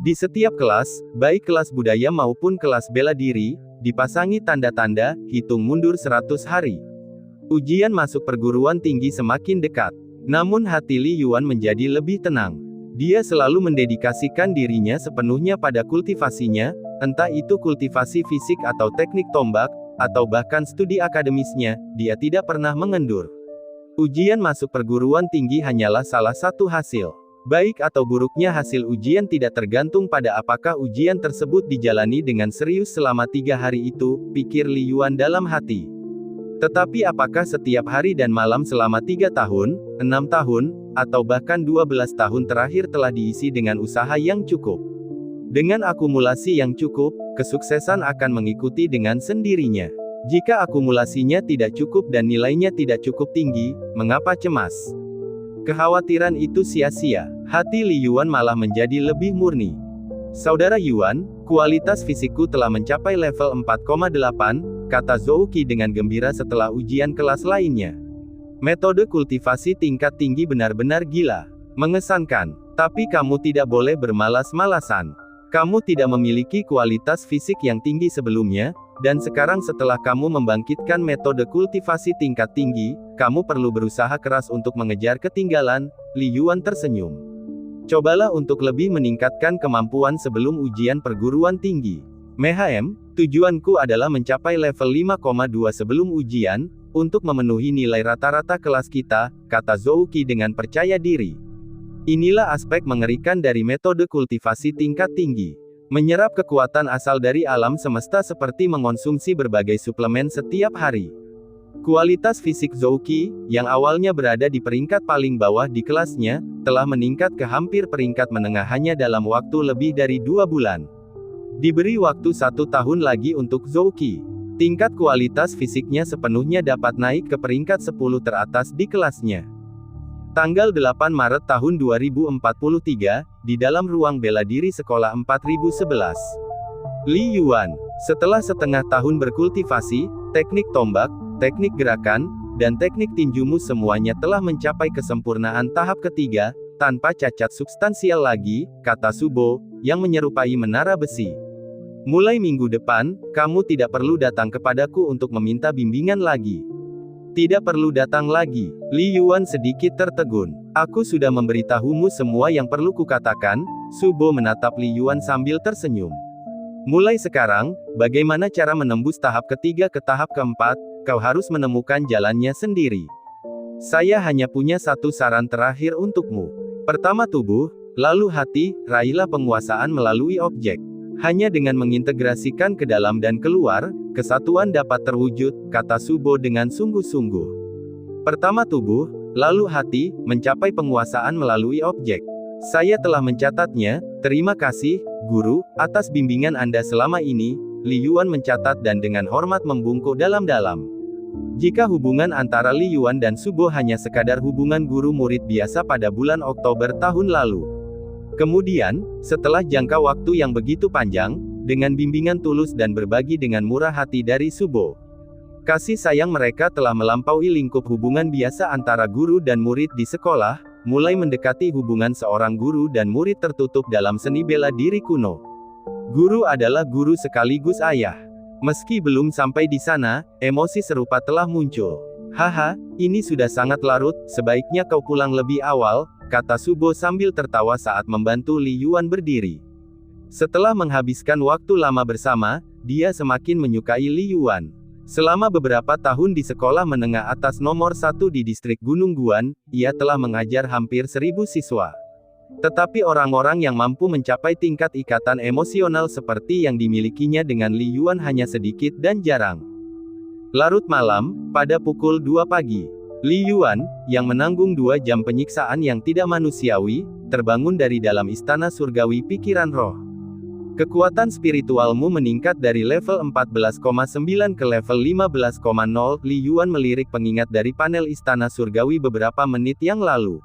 Speaker 1: Di setiap kelas, baik kelas budaya maupun kelas bela diri, dipasangi tanda-tanda, hitung mundur 100 hari. Ujian masuk perguruan tinggi semakin dekat. Namun hati Li Yuan menjadi lebih tenang. Dia selalu mendedikasikan dirinya sepenuhnya pada kultivasinya, entah itu kultivasi fisik atau teknik tombak, atau bahkan studi akademisnya, dia tidak pernah mengendur. Ujian masuk perguruan tinggi hanyalah salah satu hasil. Baik atau buruknya hasil ujian tidak tergantung pada apakah ujian tersebut dijalani dengan serius selama 3 hari itu, pikir Li Yuan dalam hati. Tetapi apakah setiap hari dan malam selama 3 tahun, 6 tahun, atau bahkan 12 tahun terakhir telah diisi dengan usaha yang cukup? Dengan akumulasi yang cukup, kesuksesan akan mengikuti dengan sendirinya. Jika akumulasinya tidak cukup dan nilainya tidak cukup tinggi, mengapa cemas? Kekhawatiran itu sia-sia. Hati Li Yuan malah menjadi lebih murni. Saudara Yuan, kualitas fisikku telah mencapai level 4,8, kata Zhou Qi dengan gembira setelah ujian kelas lainnya. Metode kultivasi tingkat tinggi benar-benar gila. Mengesankan. Tapi kamu tidak boleh bermalas-malasan. Kamu tidak memiliki kualitas fisik yang tinggi sebelumnya, dan sekarang setelah kamu membangkitkan metode kultivasi tingkat tinggi, kamu perlu berusaha keras untuk mengejar ketinggalan. Li Yuan tersenyum. Cobalah untuk lebih meningkatkan kemampuan sebelum ujian perguruan tinggi. Tujuanku adalah mencapai level 5,2 sebelum ujian, untuk memenuhi nilai rata-rata kelas kita, kata Zhou Qi dengan percaya diri. Inilah aspek mengerikan dari metode kultivasi tingkat tinggi. Menyerap kekuatan asal dari alam semesta seperti mengonsumsi berbagai suplemen setiap hari. Kualitas fisik Zhou Qi, yang awalnya berada di peringkat paling bawah di kelasnya, telah meningkat ke hampir peringkat menengah hanya dalam waktu lebih dari 2 bulan. Diberi waktu 1 tahun lagi untuk Zhou Qi, tingkat kualitas fisiknya sepenuhnya dapat naik ke peringkat 10 teratas di kelasnya. Tanggal 8 Maret tahun 2043, di dalam ruang bela diri sekolah 4011. Li Yuan, setelah setengah tahun berkultivasi, teknik tombak, teknik gerakan, dan teknik tinjumu semuanya telah mencapai kesempurnaan tahap ketiga, tanpa cacat substansial lagi, kata Subo, yang menyerupai menara besi. Mulai minggu depan, kamu tidak perlu datang kepadaku untuk meminta bimbingan lagi. Tidak perlu datang lagi. Li Yuan sedikit tertegun. Aku sudah memberitahumu semua yang perlu kukatakan. Subo menatap Li Yuan sambil tersenyum. Mulai sekarang, bagaimana cara menembus tahap ketiga ke tahap keempat, kau harus menemukan jalannya sendiri. Saya hanya punya satu saran terakhir untukmu. Pertama tubuh, lalu hati, raihlah penguasaan melalui objek. Hanya dengan mengintegrasikan ke dalam dan keluar, kesatuan dapat terwujud, kata Subo dengan sungguh-sungguh. Pertama tubuh, lalu hati, mencapai penguasaan melalui objek. Saya telah mencatatnya, terima kasih, guru, atas bimbingan Anda selama ini. Li Yuan mencatat dan dengan hormat membungkuk dalam-dalam. Jika hubungan antara Li Yuan dan Subo hanya sekadar hubungan guru-murid biasa pada bulan Oktober tahun lalu. Kemudian, setelah jangka waktu yang begitu panjang, dengan bimbingan tulus dan berbagi dengan murah hati dari Subo. Kasih sayang mereka telah melampaui lingkup hubungan biasa antara guru dan murid di sekolah, mulai mendekati hubungan seorang guru dan murid tertutup dalam seni bela diri kuno. Guru adalah guru sekaligus ayah. Meski belum sampai di sana, emosi serupa telah muncul. Haha, ini sudah sangat larut, sebaiknya kau pulang lebih awal, kata Subo sambil tertawa saat membantu Li Yuan berdiri. Setelah menghabiskan waktu lama bersama, dia semakin menyukai Li Yuan. Selama beberapa tahun di sekolah menengah atas nomor 1 di distrik Gunung Guan, ia telah mengajar hampir 1000 siswa. Tetapi orang-orang yang mampu mencapai tingkat ikatan emosional seperti yang dimilikinya dengan Li Yuan hanya sedikit dan jarang. Larut malam, pada pukul 2 pagi, Li Yuan, yang menanggung 2 jam penyiksaan yang tidak manusiawi, terbangun dari dalam istana surgawi pikiran roh. Kekuatan spiritualmu meningkat dari level 14,9 ke level 15,0. Li Yuan melirik pengingat dari panel istana surgawi beberapa menit yang lalu.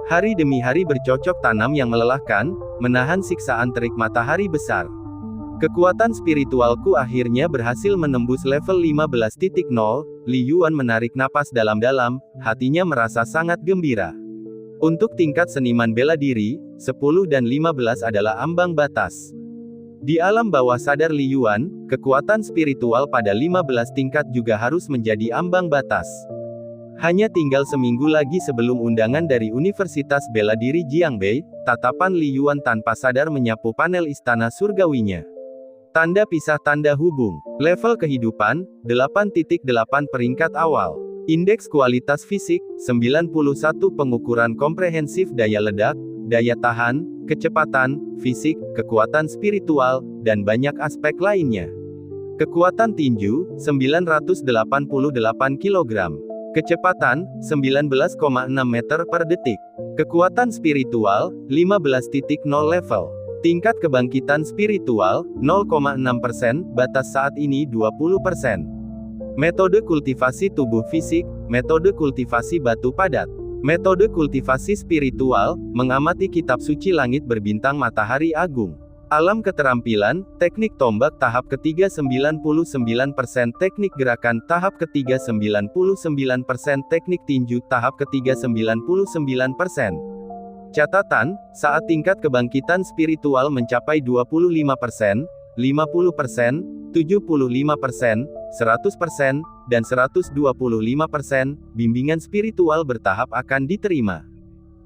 Speaker 1: Hari demi hari bercocok tanam yang melelahkan, menahan siksaan terik matahari besar. Kekuatan spiritualku akhirnya berhasil menembus level 15.0. Li Yuan menarik napas dalam-dalam, hatinya merasa sangat gembira. Untuk tingkat seniman bela diri, 10 dan 15 adalah ambang batas. Di alam bawah sadar Li Yuan, kekuatan spiritual pada 15 tingkat juga harus menjadi ambang batas. Hanya tinggal seminggu lagi sebelum undangan dari Universitas Bela Diri Jiangbei, tatapan Li Yuan tanpa sadar menyapu panel istana surgawinya. Tanda pisah tanda hubung. Level kehidupan, 8.8 peringkat awal. Indeks kualitas fisik, 91 pengukuran komprehensif daya ledak, daya tahan, kecepatan, fisik, kekuatan spiritual, dan banyak aspek lainnya. Kekuatan tinju, 988 kg. Kecepatan, 19,6 meter per detik. Kekuatan spiritual, 15.0 level. Tingkat kebangkitan spiritual, 0,6%, batas saat ini 20%. Metode kultivasi tubuh fisik, metode kultivasi batu padat. Metode kultivasi spiritual, mengamati kitab suci langit berbintang matahari agung. Alam keterampilan, teknik tombak tahap ketiga 99%, teknik gerakan tahap ketiga 99%, teknik tinju tahap ketiga 99%. Catatan, saat tingkat kebangkitan spiritual mencapai 25%, 50%, 75%, 100%, dan 125%, bimbingan spiritual bertahap akan diterima.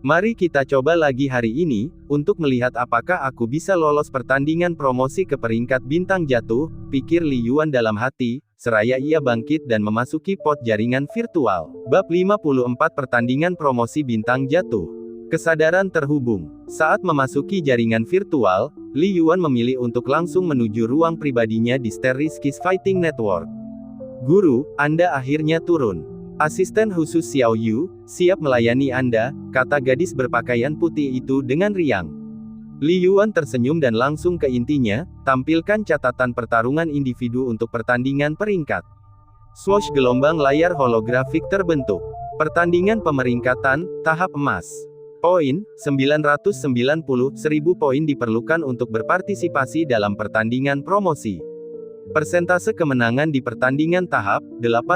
Speaker 1: Mari kita coba lagi hari ini, untuk melihat apakah aku bisa lolos pertandingan promosi ke peringkat bintang jatuh, pikir Li Yuan dalam hati, seraya ia bangkit dan memasuki pot jaringan virtual. Bab 54 Pertandingan Promosi Bintang Jatuh. Kesadaran terhubung. Saat memasuki jaringan virtual, Li Yuan memilih untuk langsung menuju ruang pribadinya di Star Riskis Fighting Network. Guru, Anda akhirnya turun. Asisten khusus Xiao Yu, siap melayani Anda, kata gadis berpakaian putih itu dengan riang. Li Yuan tersenyum dan langsung ke intinya, tampilkan catatan pertarungan individu untuk pertandingan peringkat. Swoosh gelombang layar holografik terbentuk. Pertandingan pemeringkatan, tahap emas. Poin, 990.000 poin diperlukan untuk berpartisipasi dalam pertandingan promosi. Persentase kemenangan di pertandingan tahap, 88%.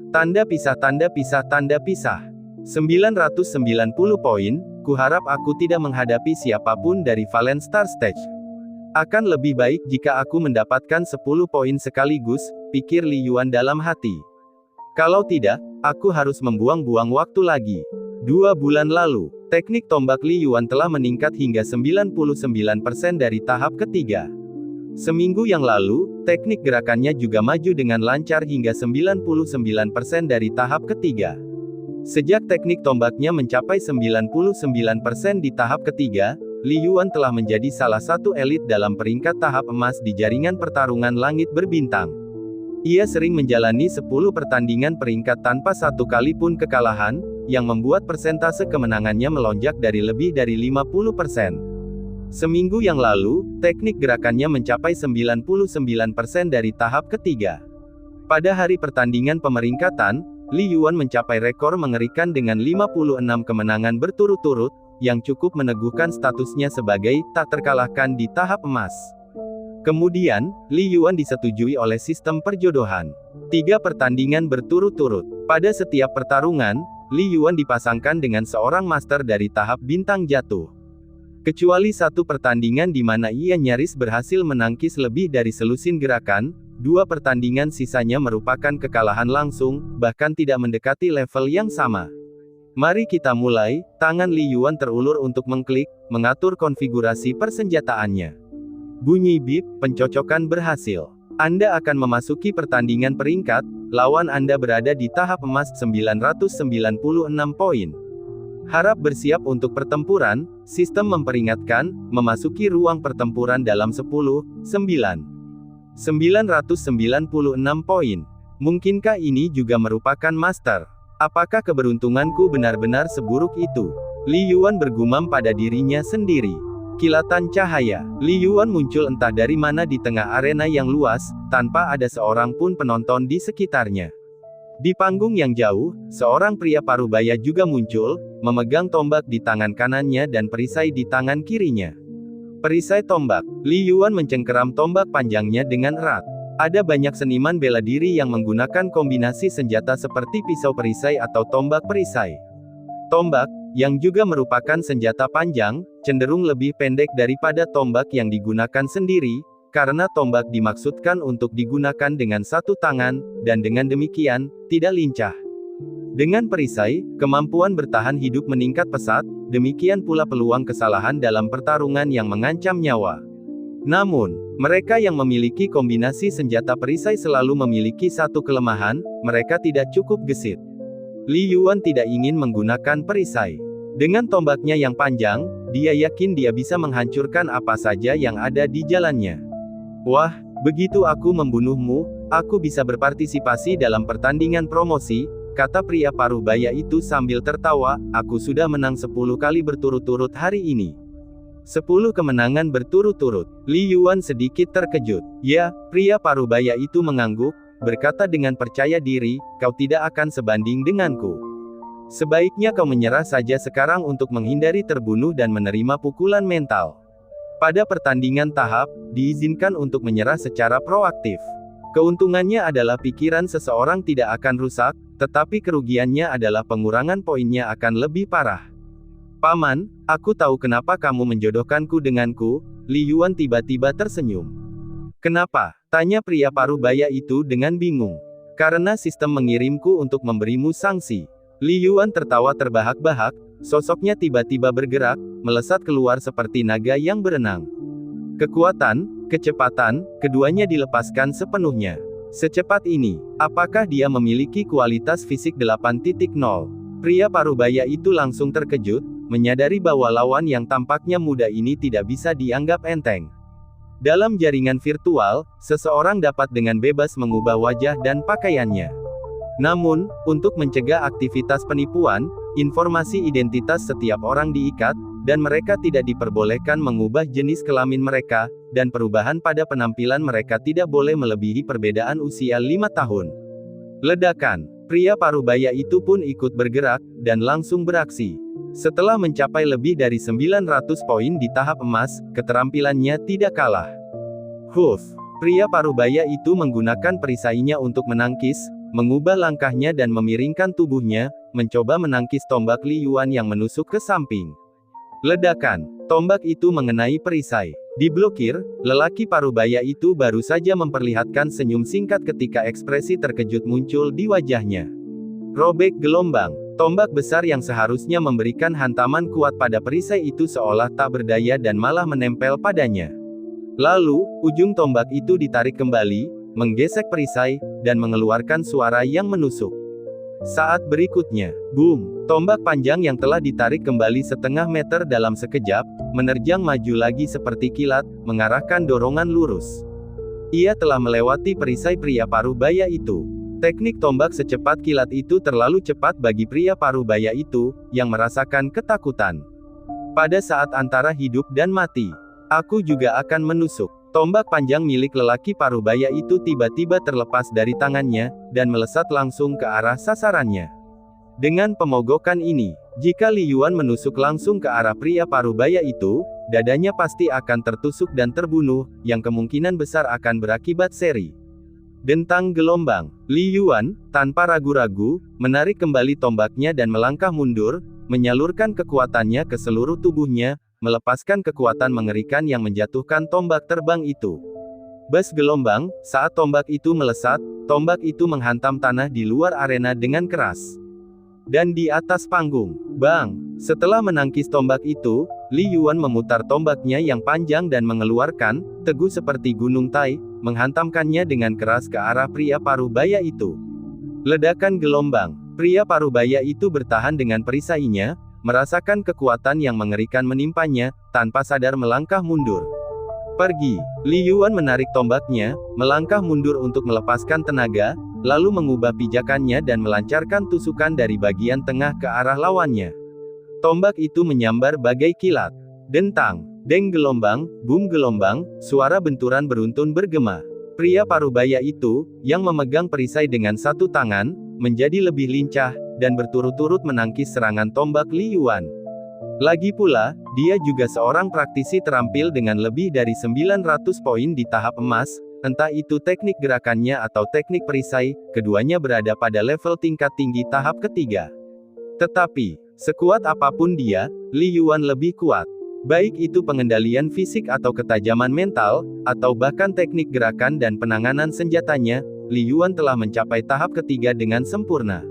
Speaker 1: Tanda pisah tanda pisah tanda pisah. 990 poin, kuharap aku tidak menghadapi siapapun dari Valen Star Stage. Akan lebih baik jika aku mendapatkan 10 poin sekaligus, pikir Li Yuan dalam hati. Kalau tidak, aku harus membuang-buang waktu lagi. 2 bulan lalu, teknik tombak Li Yuan telah meningkat hingga 99% dari tahap ketiga. Seminggu yang lalu, teknik gerakannya juga maju dengan lancar hingga 99% dari tahap ketiga. Sejak teknik tombaknya mencapai 99% di tahap ketiga, Li Yuan telah menjadi salah satu elit dalam peringkat tahap emas di jaringan pertarungan langit berbintang. Ia sering menjalani 10 pertandingan peringkat tanpa satu kali pun kekalahan, yang membuat persentase kemenangannya melonjak dari lebih dari 50%. Seminggu yang lalu, teknik gerakannya mencapai 99% dari tahap ketiga. Pada hari pertandingan pemeringkatan, Li Yuan mencapai rekor mengerikan dengan 56 kemenangan berturut-turut, yang cukup meneguhkan statusnya sebagai tak terkalahkan di tahap emas. Kemudian, Li Yuan disetujui oleh sistem perjodohan. 3 pertandingan berturut-turut. Pada setiap pertarungan, Li Yuan dipasangkan dengan seorang master dari tahap bintang jatuh. Kecuali 1 pertandingan di mana ia nyaris berhasil menangkis lebih dari selusin gerakan, 2 pertandingan sisanya merupakan kekalahan langsung, bahkan tidak mendekati level yang sama. Mari kita mulai. Tangan Li Yuan terulur untuk mengklik, mengatur konfigurasi persenjataannya. Bunyi bip, pencocokan berhasil. Anda akan memasuki pertandingan peringkat, lawan Anda berada di tahap emas 996 poin. Harap bersiap untuk pertempuran, sistem memperingatkan, memasuki ruang pertempuran dalam 10, 9, 996 poin. Mungkinkah ini juga merupakan master? Apakah keberuntunganku benar-benar seburuk itu? Li Yuan bergumam pada dirinya sendiri. Kilatan cahaya, Li Yuan muncul entah dari mana di tengah arena yang luas, tanpa ada seorang pun penonton di sekitarnya. Di panggung yang jauh, seorang pria parubaya juga muncul, memegang tombak di tangan kanannya dan perisai di tangan kirinya. Perisai tombak, Li Yuan mencengkeram tombak panjangnya dengan erat. Ada banyak seniman bela diri yang menggunakan kombinasi senjata seperti pisau perisai atau tombak perisai. Tombak, yang juga merupakan senjata panjang, cenderung lebih pendek daripada tombak yang digunakan sendiri, karena tombak dimaksudkan untuk digunakan dengan 1 tangan, dan dengan demikian, tidak lincah. Dengan perisai, kemampuan bertahan hidup meningkat pesat, demikian pula peluang kesalahan dalam pertarungan yang mengancam nyawa. Namun, mereka yang memiliki kombinasi senjata perisai selalu memiliki 1 kelemahan, mereka tidak cukup gesit. Li Yuan tidak ingin menggunakan perisai. Dengan tombaknya yang panjang, dia yakin dia bisa menghancurkan apa saja yang ada di jalannya. Wah, begitu aku membunuhmu, aku bisa berpartisipasi dalam pertandingan promosi, kata pria parubaya itu sambil tertawa, aku sudah menang 10 kali berturut-turut hari ini. 10 kemenangan berturut-turut. Li Yuan sedikit terkejut. Ya, pria parubaya itu mengangguk, berkata dengan percaya diri, kau tidak akan sebanding denganku. Sebaiknya kau menyerah saja sekarang untuk menghindari terbunuh dan menerima pukulan mental. Pada pertandingan tahap, diizinkan untuk menyerah secara proaktif. Keuntungannya adalah pikiran seseorang tidak akan rusak, tetapi kerugiannya adalah pengurangan poinnya akan lebih parah. Paman, aku tahu kenapa kamu menjodohkanku denganku. Li Yuan tiba-tiba tersenyum. Kenapa? Tanya pria parubaya itu dengan bingung. Karena sistem mengirimku untuk memberimu sanksi. Li Yuan tertawa terbahak-bahak, sosoknya tiba-tiba bergerak, melesat keluar seperti naga yang berenang. Kekuatan, kecepatan, keduanya dilepaskan sepenuhnya. Secepat ini, apakah dia memiliki kualitas fisik 8.0? Pria parubaya itu langsung terkejut, menyadari bahwa lawan yang tampaknya muda ini tidak bisa dianggap enteng. Dalam jaringan virtual, seseorang dapat dengan bebas mengubah wajah dan pakaiannya. Namun, untuk mencegah aktivitas penipuan, informasi identitas setiap orang diikat, dan mereka tidak diperbolehkan mengubah jenis kelamin mereka, dan perubahan pada penampilan mereka tidak boleh melebihi perbedaan usia 5 tahun. Ledakan. Pria parubaya itu pun ikut bergerak, dan langsung beraksi. Setelah mencapai lebih dari 900 poin di tahap emas, keterampilannya tidak kalah. Pria parubaya itu menggunakan perisainya untuk menangkis, mengubah langkahnya dan memiringkan tubuhnya, mencoba menangkis tombak Li Yuan yang menusuk ke samping. Ledakan. Tombak itu mengenai perisai. Diblokir, lelaki parubaya itu baru saja memperlihatkan senyum singkat ketika ekspresi terkejut muncul di wajahnya. Robek gelombang. Tombak besar yang seharusnya memberikan hantaman kuat pada perisai itu seolah tak berdaya dan malah menempel padanya. Lalu, ujung tombak itu ditarik kembali, menggesek perisai, dan mengeluarkan suara yang menusuk. Saat berikutnya, boom, tombak panjang yang telah ditarik kembali setengah meter dalam sekejap, menerjang maju lagi seperti kilat, mengarahkan dorongan lurus. Ia telah melewati perisai pria parubaya itu. Teknik tombak secepat kilat itu terlalu cepat bagi pria parubaya itu, yang merasakan ketakutan. Pada saat antara hidup dan mati, aku juga akan menusuk. Tombak panjang milik lelaki parubaya itu tiba-tiba terlepas dari tangannya, dan melesat langsung ke arah sasarannya. Dengan pemogokan ini, jika Li Yuan menusuk langsung ke arah pria parubaya itu, dadanya pasti akan tertusuk dan terbunuh, yang kemungkinan besar akan berakibat seri. Dentang gelombang. Li Yuan, tanpa ragu-ragu, menarik kembali tombaknya dan melangkah mundur, menyalurkan kekuatannya ke seluruh tubuhnya, melepaskan kekuatan mengerikan yang menjatuhkan tombak terbang itu. Bas gelombang, saat tombak itu melesat, tombak itu menghantam tanah di luar arena dengan keras. Dan di atas panggung, bang! Setelah menangkis tombak itu, Li Yuan memutar tombaknya yang panjang dan mengeluarkan, teguh seperti gunung Tai, menghantamkannya dengan keras ke arah pria parubaya itu. Ledakan gelombang. Pria parubaya itu bertahan dengan perisainya, merasakan kekuatan yang mengerikan menimpanya, tanpa sadar melangkah mundur. Pergi. Li Yuan menarik tombaknya, melangkah mundur untuk melepaskan tenaga, lalu mengubah pijakannya dan melancarkan tusukan dari bagian tengah ke arah lawannya. Tombak itu menyambar bagai kilat. Dentang, deng gelombang, boom gelombang, suara benturan beruntun bergema. Pria parubaya itu, yang memegang perisai dengan satu tangan, menjadi lebih lincah, dan berturut-turut menangkis serangan tombak Li Yuan. Lagi pula, dia juga seorang praktisi terampil dengan lebih dari 900 poin di tahap emas, entah itu teknik gerakannya atau teknik perisai, keduanya berada pada level tingkat tinggi tahap ketiga. Tetapi, sekuat apapun dia, Li Yuan lebih kuat. Baik itu pengendalian fisik atau ketajaman mental, atau bahkan teknik gerakan dan penanganan senjatanya, Li Yuan telah mencapai tahap ketiga dengan sempurna.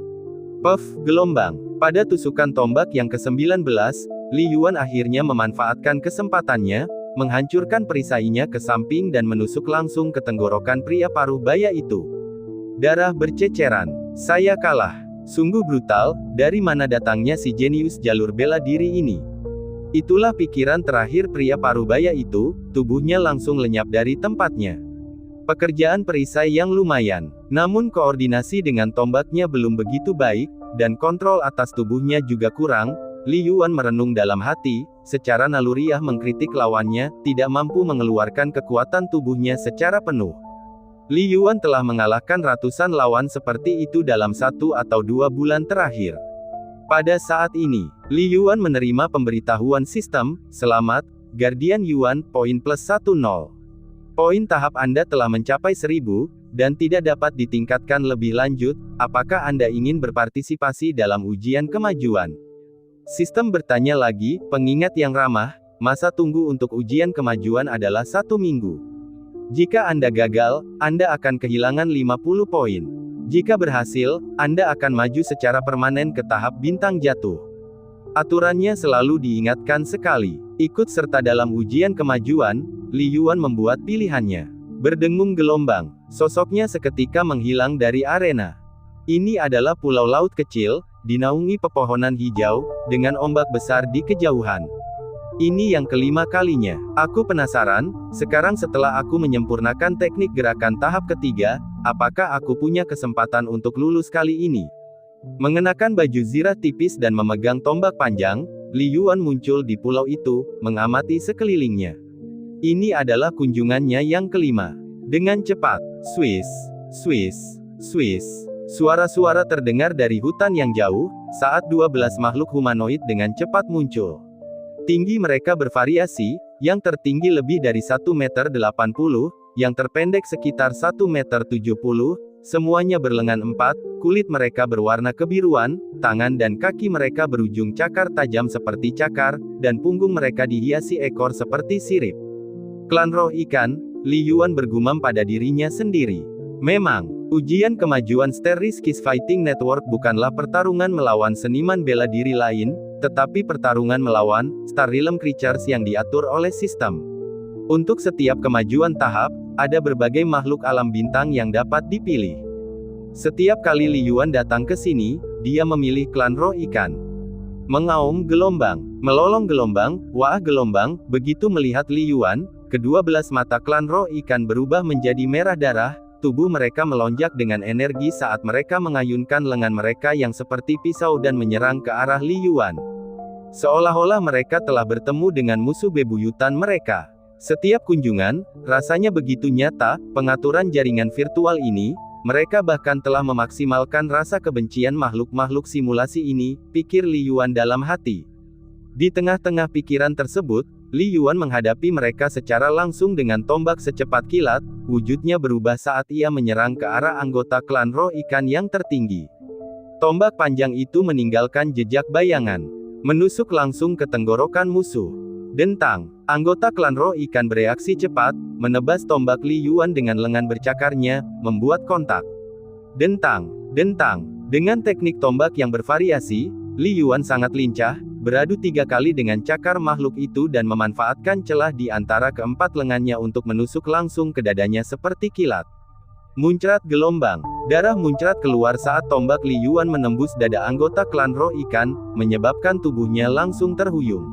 Speaker 1: Puff, gelombang. Pada tusukan tombak yang ke-19, Li Yuan akhirnya memanfaatkan kesempatannya, menghancurkan perisainya ke samping dan menusuk langsung ke tenggorokan pria parubaya itu. Darah berceceran. Saya kalah. Sungguh brutal, dari mana datangnya si jenius jalur bela diri ini? Itulah pikiran terakhir pria parubaya itu, tubuhnya langsung lenyap dari tempatnya. Pekerjaan perisai yang lumayan, namun koordinasi dengan tombaknya belum begitu baik, dan kontrol atas tubuhnya juga kurang. Li Yuan merenung dalam hati, secara naluriah mengkritik lawannya, tidak mampu mengeluarkan kekuatan tubuhnya secara penuh. Li Yuan telah mengalahkan ratusan lawan seperti itu dalam 1 atau 2 bulan terakhir. Pada saat ini, Li Yuan menerima pemberitahuan sistem, "Selamat, Guardian Yuan, poin plus 10. Poin tahap Anda telah mencapai 1000, dan tidak dapat ditingkatkan lebih lanjut. Apakah Anda ingin berpartisipasi dalam ujian kemajuan?" Sistem bertanya lagi, "Pengingat yang ramah, masa tunggu untuk ujian kemajuan adalah 1 minggu. Jika Anda gagal, Anda akan kehilangan 50 poin. Jika berhasil, Anda akan maju secara permanen ke tahap bintang jatuh." Aturannya selalu diingatkan sekali. Ikut serta dalam ujian kemajuan, Li Yuan membuat pilihannya. Berdengung gelombang. Sosoknya seketika menghilang dari arena. Ini adalah pulau laut kecil, dinaungi pepohonan hijau, dengan ombak besar di kejauhan. Ini yang kelima kalinya. Aku penasaran, sekarang setelah aku menyempurnakan teknik gerakan tahap ketiga, apakah aku punya kesempatan untuk lulus kali ini? Mengenakan baju zirah tipis dan memegang tombak panjang, Li Yuan muncul di pulau itu, mengamati sekelilingnya. Ini adalah kunjungannya yang kelima. Dengan cepat, Swiss, Swiss, Swiss. Suara-suara terdengar dari hutan yang jauh, saat 12 makhluk humanoid dengan cepat muncul. Tinggi mereka bervariasi, yang tertinggi lebih dari 1,80 meter, yang terpendek sekitar 1,70 meter, semuanya berlengan 4, kulit mereka berwarna kebiruan, tangan dan kaki mereka berujung cakar tajam seperti cakar, dan punggung mereka dihiasi ekor seperti sirip. Klan roh ikan, Li Yuan bergumam pada dirinya sendiri. Memang, ujian kemajuan Star Riskis Fighting Network bukanlah pertarungan melawan seniman bela diri lain, tetapi pertarungan melawan Star Realm Creatures yang diatur oleh sistem. Untuk setiap kemajuan tahap, ada berbagai makhluk alam bintang yang dapat dipilih. Setiap kali Li Yuan datang ke sini, dia memilih klan roh ikan. Mengaum gelombang, melolong gelombang, wah gelombang. Begitu melihat Li Yuan, ke-12 mata klan roh ikan berubah menjadi merah darah, tubuh mereka melonjak dengan energi saat mereka mengayunkan lengan mereka yang seperti pisau dan menyerang ke arah Li Yuan. Seolah-olah mereka telah bertemu dengan musuh bebuyutan mereka. Setiap kunjungan, rasanya begitu nyata, pengaturan jaringan virtual ini, mereka bahkan telah memaksimalkan rasa kebencian makhluk-makhluk simulasi ini, pikir Li Yuan dalam hati. Di tengah-tengah pikiran tersebut, Li Yuan menghadapi mereka secara langsung dengan tombak secepat kilat, wujudnya berubah saat ia menyerang ke arah anggota klan roh ikan yang tertinggi. Tombak panjang itu meninggalkan jejak bayangan, menusuk langsung ke tenggorokan musuh. Dentang, anggota klan roh ikan bereaksi cepat, menebas tombak Li Yuan dengan lengan bercakarnya, membuat kontak. Dentang, dentang, dengan teknik tombak yang bervariasi, Li Yuan sangat lincah, beradu 3 kali dengan cakar makhluk itu dan memanfaatkan celah di antara keempat lengannya untuk menusuk langsung ke dadanya seperti kilat. Muncrat gelombang, darah muncrat keluar saat tombak Li Yuan menembus dada anggota klan roh ikan, menyebabkan tubuhnya langsung terhuyung.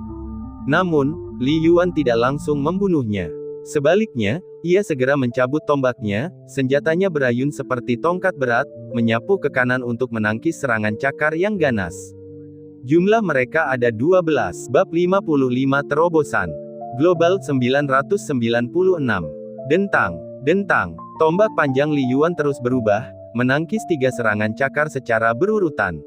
Speaker 1: Namun, Li Yuan tidak langsung membunuhnya. Sebaliknya, ia segera mencabut tombaknya, senjatanya berayun seperti tongkat berat, menyapu ke kanan untuk menangkis serangan cakar yang ganas. Jumlah mereka ada 12. Bab 55 Terobosan. Global 996. Dentang, dentang. Tombak panjang Li Yuan terus berubah, menangkis 3 serangan cakar secara berurutan.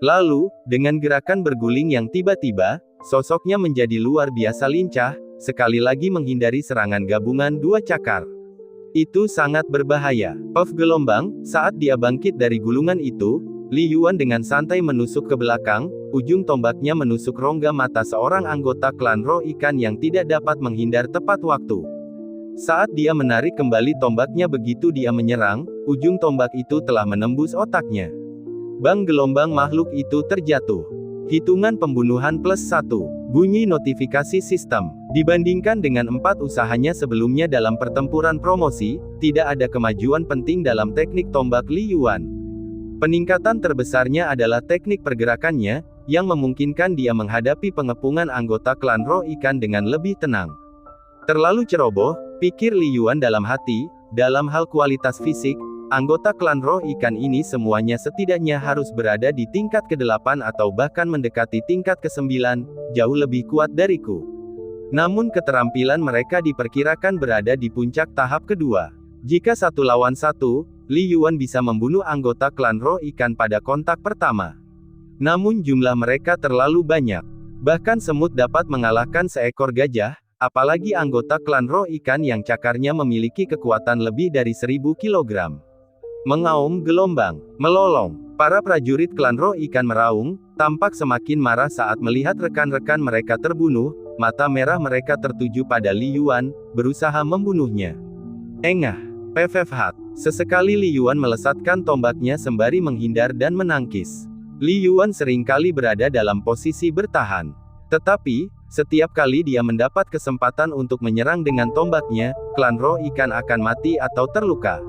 Speaker 1: Lalu, dengan gerakan berguling yang tiba-tiba, sosoknya menjadi luar biasa lincah, sekali lagi menghindari serangan gabungan 2 cakar. Itu sangat berbahaya. Puff gelombang, saat dia bangkit dari gulungan itu, Li Yuan dengan santai menusuk ke belakang, ujung tombaknya menusuk rongga mata seorang anggota klan roh ikan yang tidak dapat menghindar tepat waktu. Saat dia menarik kembali tombaknya begitu dia menyerang, ujung tombak itu telah menembus otaknya. Bang gelombang makhluk itu terjatuh. Hitungan pembunuhan +1. Bunyi notifikasi sistem. Dibandingkan dengan 4 usahanya sebelumnya dalam pertempuran promosi, tidak ada kemajuan penting dalam teknik tombak Li Yuan. Peningkatan terbesarnya adalah teknik pergerakannya, yang memungkinkan dia menghadapi pengepungan anggota klan roh ikan dengan lebih tenang. Terlalu ceroboh, pikir Li Yuan dalam hati, dalam hal kualitas fisik, anggota klan roh ikan ini semuanya setidaknya harus berada di tingkat ke-8 atau bahkan mendekati tingkat ke-9, jauh lebih kuat dariku. Namun keterampilan mereka diperkirakan berada di puncak tahap kedua. Jika 1 lawan 1, Li Yuan bisa membunuh anggota klan roh ikan pada kontak pertama. Namun jumlah mereka terlalu banyak. Bahkan semut dapat mengalahkan seekor gajah, apalagi anggota klan roh ikan yang cakarnya memiliki kekuatan lebih dari 1000 kg. Mengaum gelombang, melolong. Para prajurit klan roh ikan meraung, tampak semakin marah saat melihat rekan-rekan mereka terbunuh, mata merah mereka tertuju pada Li Yuan, berusaha membunuhnya. Engah. Pefefhat. Sesekali Li Yuan melesatkan tombaknya sembari menghindar dan menangkis. Li Yuan seringkali berada dalam posisi bertahan. Tetapi, setiap kali dia mendapat kesempatan untuk menyerang dengan tombaknya, klan roh ikan akan mati atau terluka.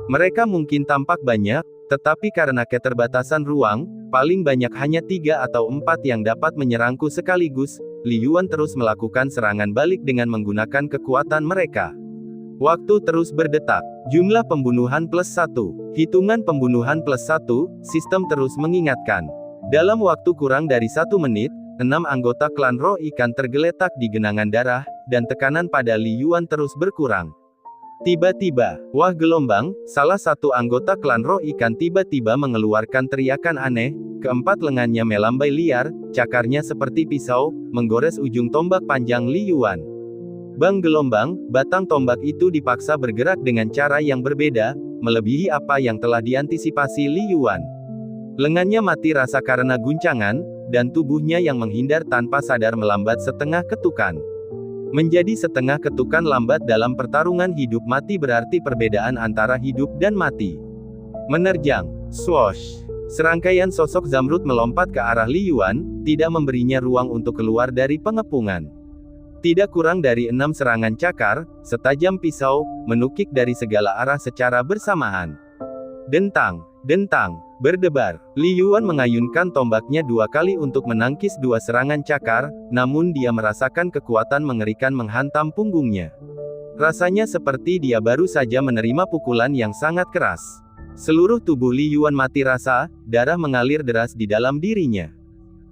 Speaker 1: Mereka mungkin tampak banyak, tetapi karena keterbatasan ruang, paling banyak hanya 3 atau 4 yang dapat menyerangku sekaligus. Li Yuan terus melakukan serangan balik dengan menggunakan kekuatan mereka. Waktu terus berdetak. Jumlah pembunuhan +1. Hitungan pembunuhan +1, sistem terus mengingatkan. Dalam waktu kurang dari 1 menit, 6 anggota klan roh ikan tergeletak di genangan darah, dan tekanan pada Li Yuan terus berkurang. Tiba-tiba, wah gelombang, salah satu anggota klan roh ikan tiba-tiba mengeluarkan teriakan aneh, keempat lengannya melambai liar, cakarnya seperti pisau, menggores ujung tombak panjang Li Yuan. Bang gelombang, batang tombak itu dipaksa bergerak dengan cara yang berbeda, melebihi apa yang telah diantisipasi Li Yuan. Lengannya mati rasa karena guncangan, dan tubuhnya yang menghindar tanpa sadar melambat setengah ketukan. Menjadi setengah ketukan lambat dalam pertarungan hidup mati berarti perbedaan antara hidup dan mati. Menerjang, swoosh. Serangkaian sosok zamrud melompat ke arah Li Yuan, tidak memberinya ruang untuk keluar dari pengepungan. Tidak kurang dari 6 serangan cakar, setajam pisau, menukik dari segala arah secara bersamaan. Dentang, dentang, berdebar. Li Yuan mengayunkan tombaknya 2 kali untuk menangkis 2 serangan cakar, namun dia merasakan kekuatan mengerikan menghantam punggungnya. Rasanya seperti dia baru saja menerima pukulan yang sangat keras. Seluruh tubuh Li Yuan mati rasa, darah mengalir deras di dalam dirinya.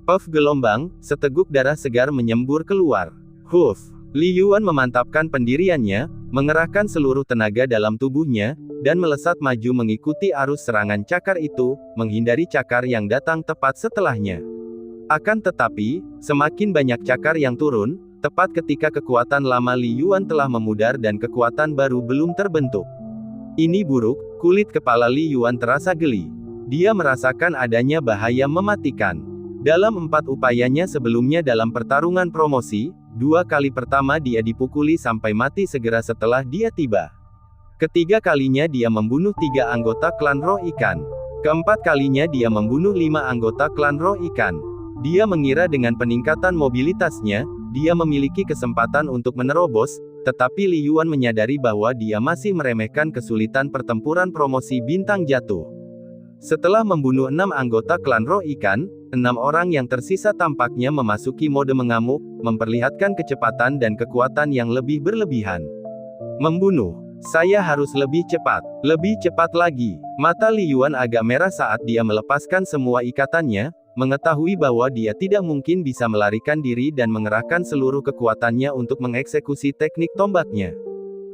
Speaker 1: Puff gelombang, seteguk darah segar menyembur keluar. Huff. Li Yuan memantapkan pendiriannya, mengerahkan seluruh tenaga dalam tubuhnya, dan melesat maju mengikuti arus serangan cakar itu, menghindari cakar yang datang tepat setelahnya. Akan tetapi, semakin banyak cakar yang turun, tepat ketika kekuatan lama Li Yuan telah memudar dan kekuatan baru belum terbentuk. Ini buruk, kulit kepala Li Yuan terasa geli. Dia merasakan adanya bahaya mematikan. Dalam 4 upayanya sebelumnya dalam pertarungan promosi, 2 kali pertama dia dipukuli sampai mati segera setelah dia tiba. Ketiga kalinya dia membunuh 3 anggota klan Roh Ikan. Keempat kalinya dia membunuh 5 anggota klan Roh Ikan. Dia mengira dengan peningkatan mobilitasnya, dia memiliki kesempatan untuk menerobos, tetapi Li Yuan menyadari bahwa dia masih meremehkan kesulitan pertempuran promosi bintang jatuh. Setelah membunuh 6 anggota klan Roh Ikan, 6 orang yang tersisa tampaknya memasuki mode mengamuk, memperlihatkan kecepatan dan kekuatan yang lebih berlebihan. Membunuh. Saya harus lebih cepat lagi. Mata Li Yuan agak merah saat dia melepaskan semua ikatannya, mengetahui bahwa dia tidak mungkin bisa melarikan diri dan mengerahkan seluruh kekuatannya untuk mengeksekusi teknik tombaknya.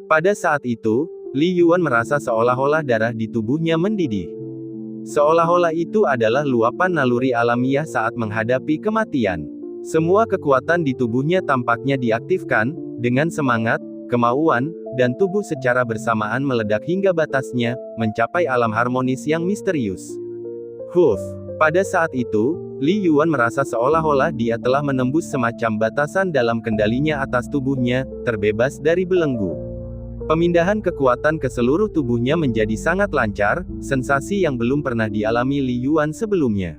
Speaker 1: Pada saat itu, Li Yuan merasa seolah-olah darah di tubuhnya mendidih. Seolah-olah itu adalah luapan naluri alamiah saat menghadapi kematian. Semua kekuatan di tubuhnya tampaknya diaktifkan, dengan semangat, kemauan, dan tubuh secara bersamaan meledak hingga batasnya, mencapai alam harmonis yang misterius. Pada saat itu, Li Yuan merasa seolah-olah dia telah menembus semacam batasan dalam kendalinya atas tubuhnya, terbebas dari belenggu. Pemindahan kekuatan ke seluruh tubuhnya menjadi sangat lancar, sensasi yang belum pernah dialami Li Yuan sebelumnya.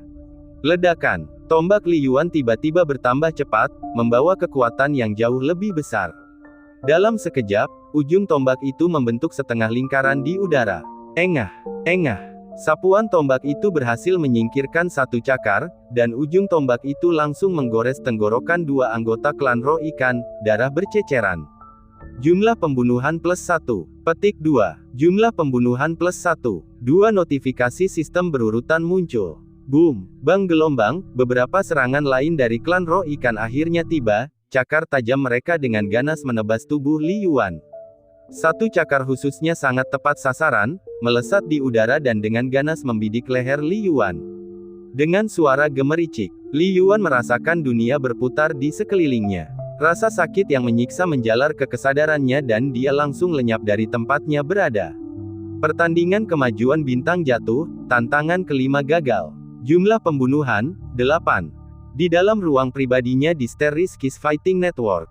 Speaker 1: Ledakan. Tombak Li Yuan tiba-tiba bertambah cepat, membawa kekuatan yang jauh lebih besar. Dalam sekejap, ujung tombak itu membentuk setengah lingkaran di udara. Engah. Sapuan tombak itu berhasil menyingkirkan 1 cakar, dan ujung tombak itu langsung menggores tenggorokan 2 anggota klan Roh Ikan, darah berceceran. Jumlah pembunuhan +1. Petik 2. Jumlah pembunuhan +1. 2 notifikasi sistem berurutan muncul. Boom! Bang gelombang, beberapa serangan lain dari klan Roh Ikan akhirnya tiba, cakar tajam mereka dengan ganas menebas tubuh Li Yuan. 1 cakar khususnya sangat tepat sasaran, melesat di udara dan dengan ganas membidik leher Li Yuan. Dengan suara gemericik, Li Yuan merasakan dunia berputar di sekelilingnya. Rasa sakit yang menyiksa menjalar ke kesadarannya dan dia langsung lenyap dari tempatnya berada. Pertandingan kemajuan bintang jatuh, tantangan kelima gagal. Jumlah pembunuhan, 8. Di dalam ruang pribadinya di Star Riskis Fighting Network.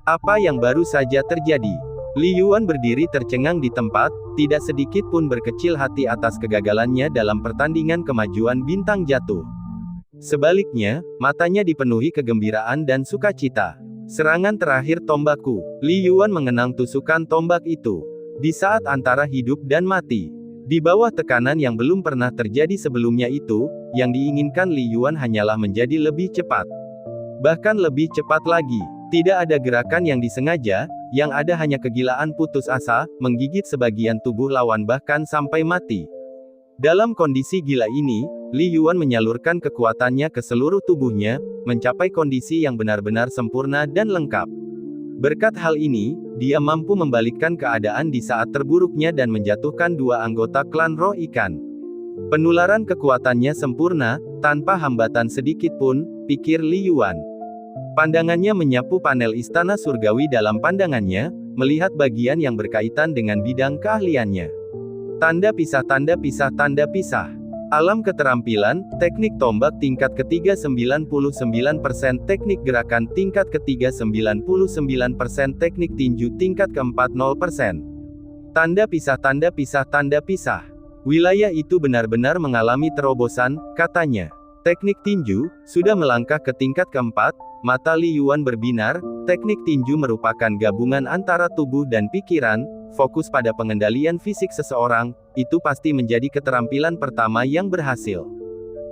Speaker 1: Apa yang baru saja terjadi? Li Yuan berdiri tercengang di tempat, tidak sedikit pun berkecil hati atas kegagalannya dalam pertandingan kemajuan bintang jatuh. Sebaliknya, matanya dipenuhi kegembiraan dan sukacita. Serangan terakhir tombakku. Li Yuan mengenang tusukan tombak itu. Di saat antara hidup dan mati. Di bawah tekanan yang belum pernah terjadi sebelumnya itu, yang diinginkan Li Yuan hanyalah menjadi lebih cepat. Bahkan lebih cepat lagi. Tidak ada gerakan yang disengaja, yang ada hanya kegilaan putus asa, menggigit sebagian tubuh lawan bahkan sampai mati. Dalam kondisi gila ini, Li Yuan menyalurkan kekuatannya ke seluruh tubuhnya, mencapai kondisi yang benar-benar sempurna dan lengkap. Berkat hal ini, dia mampu membalikkan keadaan di saat terburuknya dan menjatuhkan 2 anggota klan Roh Ikan. Penularan kekuatannya sempurna, tanpa hambatan sedikit pun, pikir Li Yuan. Pandangannya menyapu panel istana surgawi dalam pandangannya, melihat bagian yang berkaitan dengan bidang keahliannya. Tanda pisah. Alam keterampilan, teknik tombak tingkat ketiga 99%, teknik gerakan tingkat ketiga 99%, teknik tinju tingkat keempat 0%. Tanda pisah. Wilayah itu benar-benar mengalami terobosan, katanya. Teknik tinju, sudah melangkah ke tingkat keempat, mata Li Yuan berbinar, teknik tinju merupakan gabungan antara tubuh dan pikiran, fokus pada pengendalian fisik seseorang, itu pasti menjadi keterampilan pertama yang berhasil.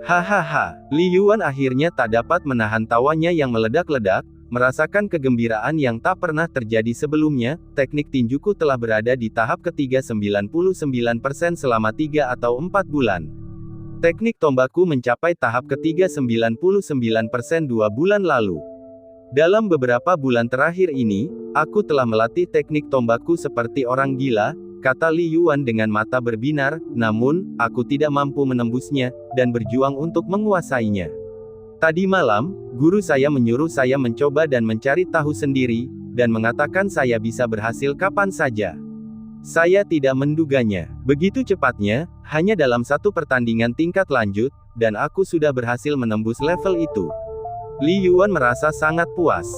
Speaker 1: Hahaha, Li Yuan akhirnya tak dapat menahan tawanya yang meledak-ledak, merasakan kegembiraan yang tak pernah terjadi sebelumnya, teknik tinjuku telah berada di tahap ketiga 99% selama 3 atau 4 bulan. Teknik tombakku mencapai tahap ketiga 99% 2 bulan lalu. Dalam beberapa bulan terakhir ini, aku telah melatih teknik tombakku seperti orang gila, kata Li Yuan dengan mata berbinar, namun, aku tidak mampu menembusnya, dan berjuang untuk menguasainya. Tadi malam, guru saya menyuruh saya mencoba dan mencari tahu sendiri, dan mengatakan saya bisa berhasil kapan saja. Saya tidak menduganya. Begitu cepatnya, hanya dalam satu pertandingan tingkat lanjut, dan aku sudah berhasil menembus level itu. Li Yuan merasa sangat puas.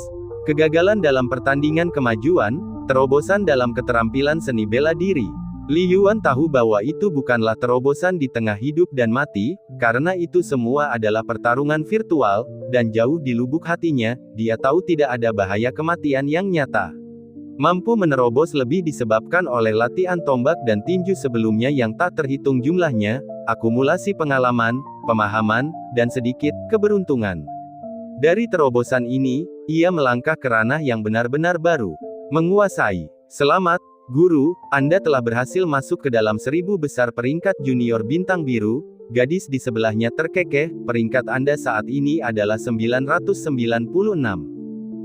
Speaker 1: Kegagalan dalam pertandingan kemajuan, terobosan dalam keterampilan seni bela diri. Li Yuan tahu bahwa itu bukanlah terobosan di tengah hidup dan mati, karena itu semua adalah pertarungan virtual, dan jauh di lubuk hatinya, dia tahu tidak ada bahaya kematian yang nyata. Mampu menerobos lebih disebabkan oleh latihan tombak dan tinju sebelumnya yang tak terhitung jumlahnya, akumulasi pengalaman, pemahaman, dan sedikit keberuntungan. Dari terobosan ini, ia melangkah ke ranah yang benar-benar baru. Menguasai. Selamat, guru, Anda telah berhasil masuk ke dalam 1000 besar peringkat junior bintang biru. Gadis di sebelahnya terkekeh, peringkat Anda saat ini adalah 996.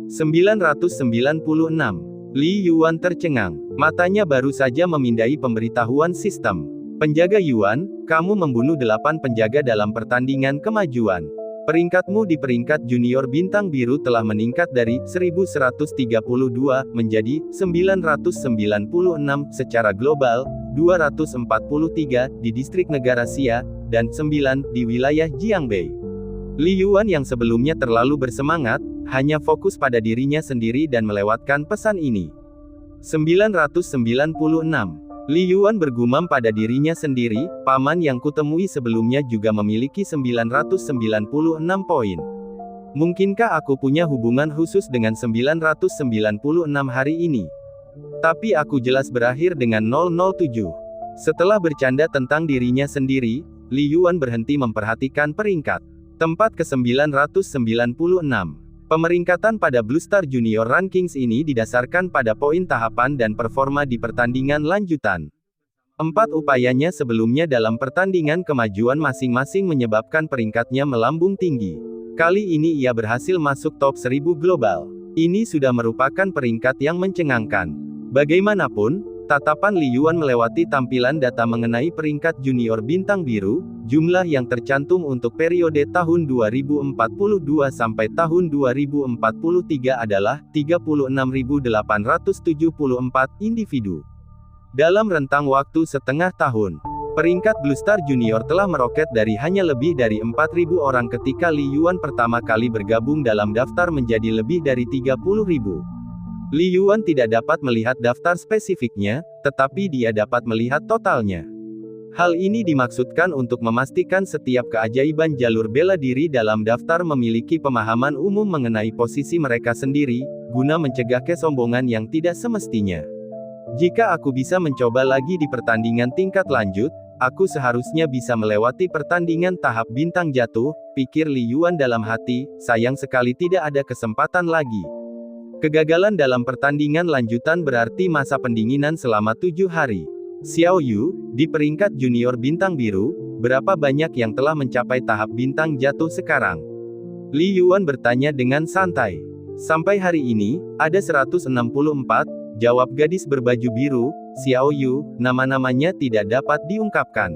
Speaker 1: 996. Li Yuan tercengang. Matanya baru saja memindai pemberitahuan sistem. Penjaga Yuan, kamu membunuh 8 penjaga dalam pertandingan kemajuan. Peringkatmu di peringkat junior bintang biru telah meningkat dari 1132 menjadi 996 secara global, 243 di distrik negara Xia, dan 9 di wilayah Jiangbei. Li Yuan yang sebelumnya terlalu bersemangat, hanya fokus pada dirinya sendiri dan melewatkan pesan ini. 996. Li Yuan bergumam pada dirinya sendiri, paman yang kutemui sebelumnya juga memiliki 996 poin. Mungkinkah aku punya hubungan khusus dengan 996 hari ini? Tapi aku jelas berakhir dengan 007. Setelah bercanda tentang dirinya sendiri, Li Yuan berhenti memperhatikan peringkat. Tempat ke-996. Pemeringkatan pada Blue Star Junior Rankings ini didasarkan pada poin tahapan dan performa di pertandingan lanjutan. 4 upayanya sebelumnya dalam pertandingan kemajuan masing-masing menyebabkan peringkatnya melambung tinggi. Kali ini ia berhasil masuk top 1000 global. Ini sudah merupakan peringkat yang mencengangkan. Bagaimanapun, tatapan Li Yuan melewati tampilan data mengenai peringkat junior bintang biru, jumlah yang tercantum untuk periode tahun 2042 sampai tahun 2043 adalah 36.874 individu. Dalam rentang waktu setengah tahun, peringkat Blue Star Junior telah meroket dari hanya lebih dari 4.000 orang ketika Li Yuan pertama kali bergabung dalam daftar menjadi lebih dari 30.000. Li Yuan tidak dapat melihat daftar spesifiknya, tetapi dia dapat melihat totalnya. Hal ini dimaksudkan untuk memastikan setiap keajaiban jalur bela diri dalam daftar memiliki pemahaman umum mengenai posisi mereka sendiri, guna mencegah kesombongan yang tidak semestinya. Jika aku bisa mencoba lagi di pertandingan tingkat lanjut, aku seharusnya bisa melewati pertandingan tahap bintang jatuh, pikir Li Yuan dalam hati, sayang sekali tidak ada kesempatan lagi. Kegagalan dalam pertandingan lanjutan berarti masa pendinginan selama 7 hari. Xiao Yu, di peringkat junior bintang biru, berapa banyak yang telah mencapai tahap bintang jatuh sekarang? Li Yuan bertanya dengan santai. Sampai hari ini, ada 164, jawab gadis berbaju biru. Xiao Yu, nama-namanya tidak dapat diungkapkan.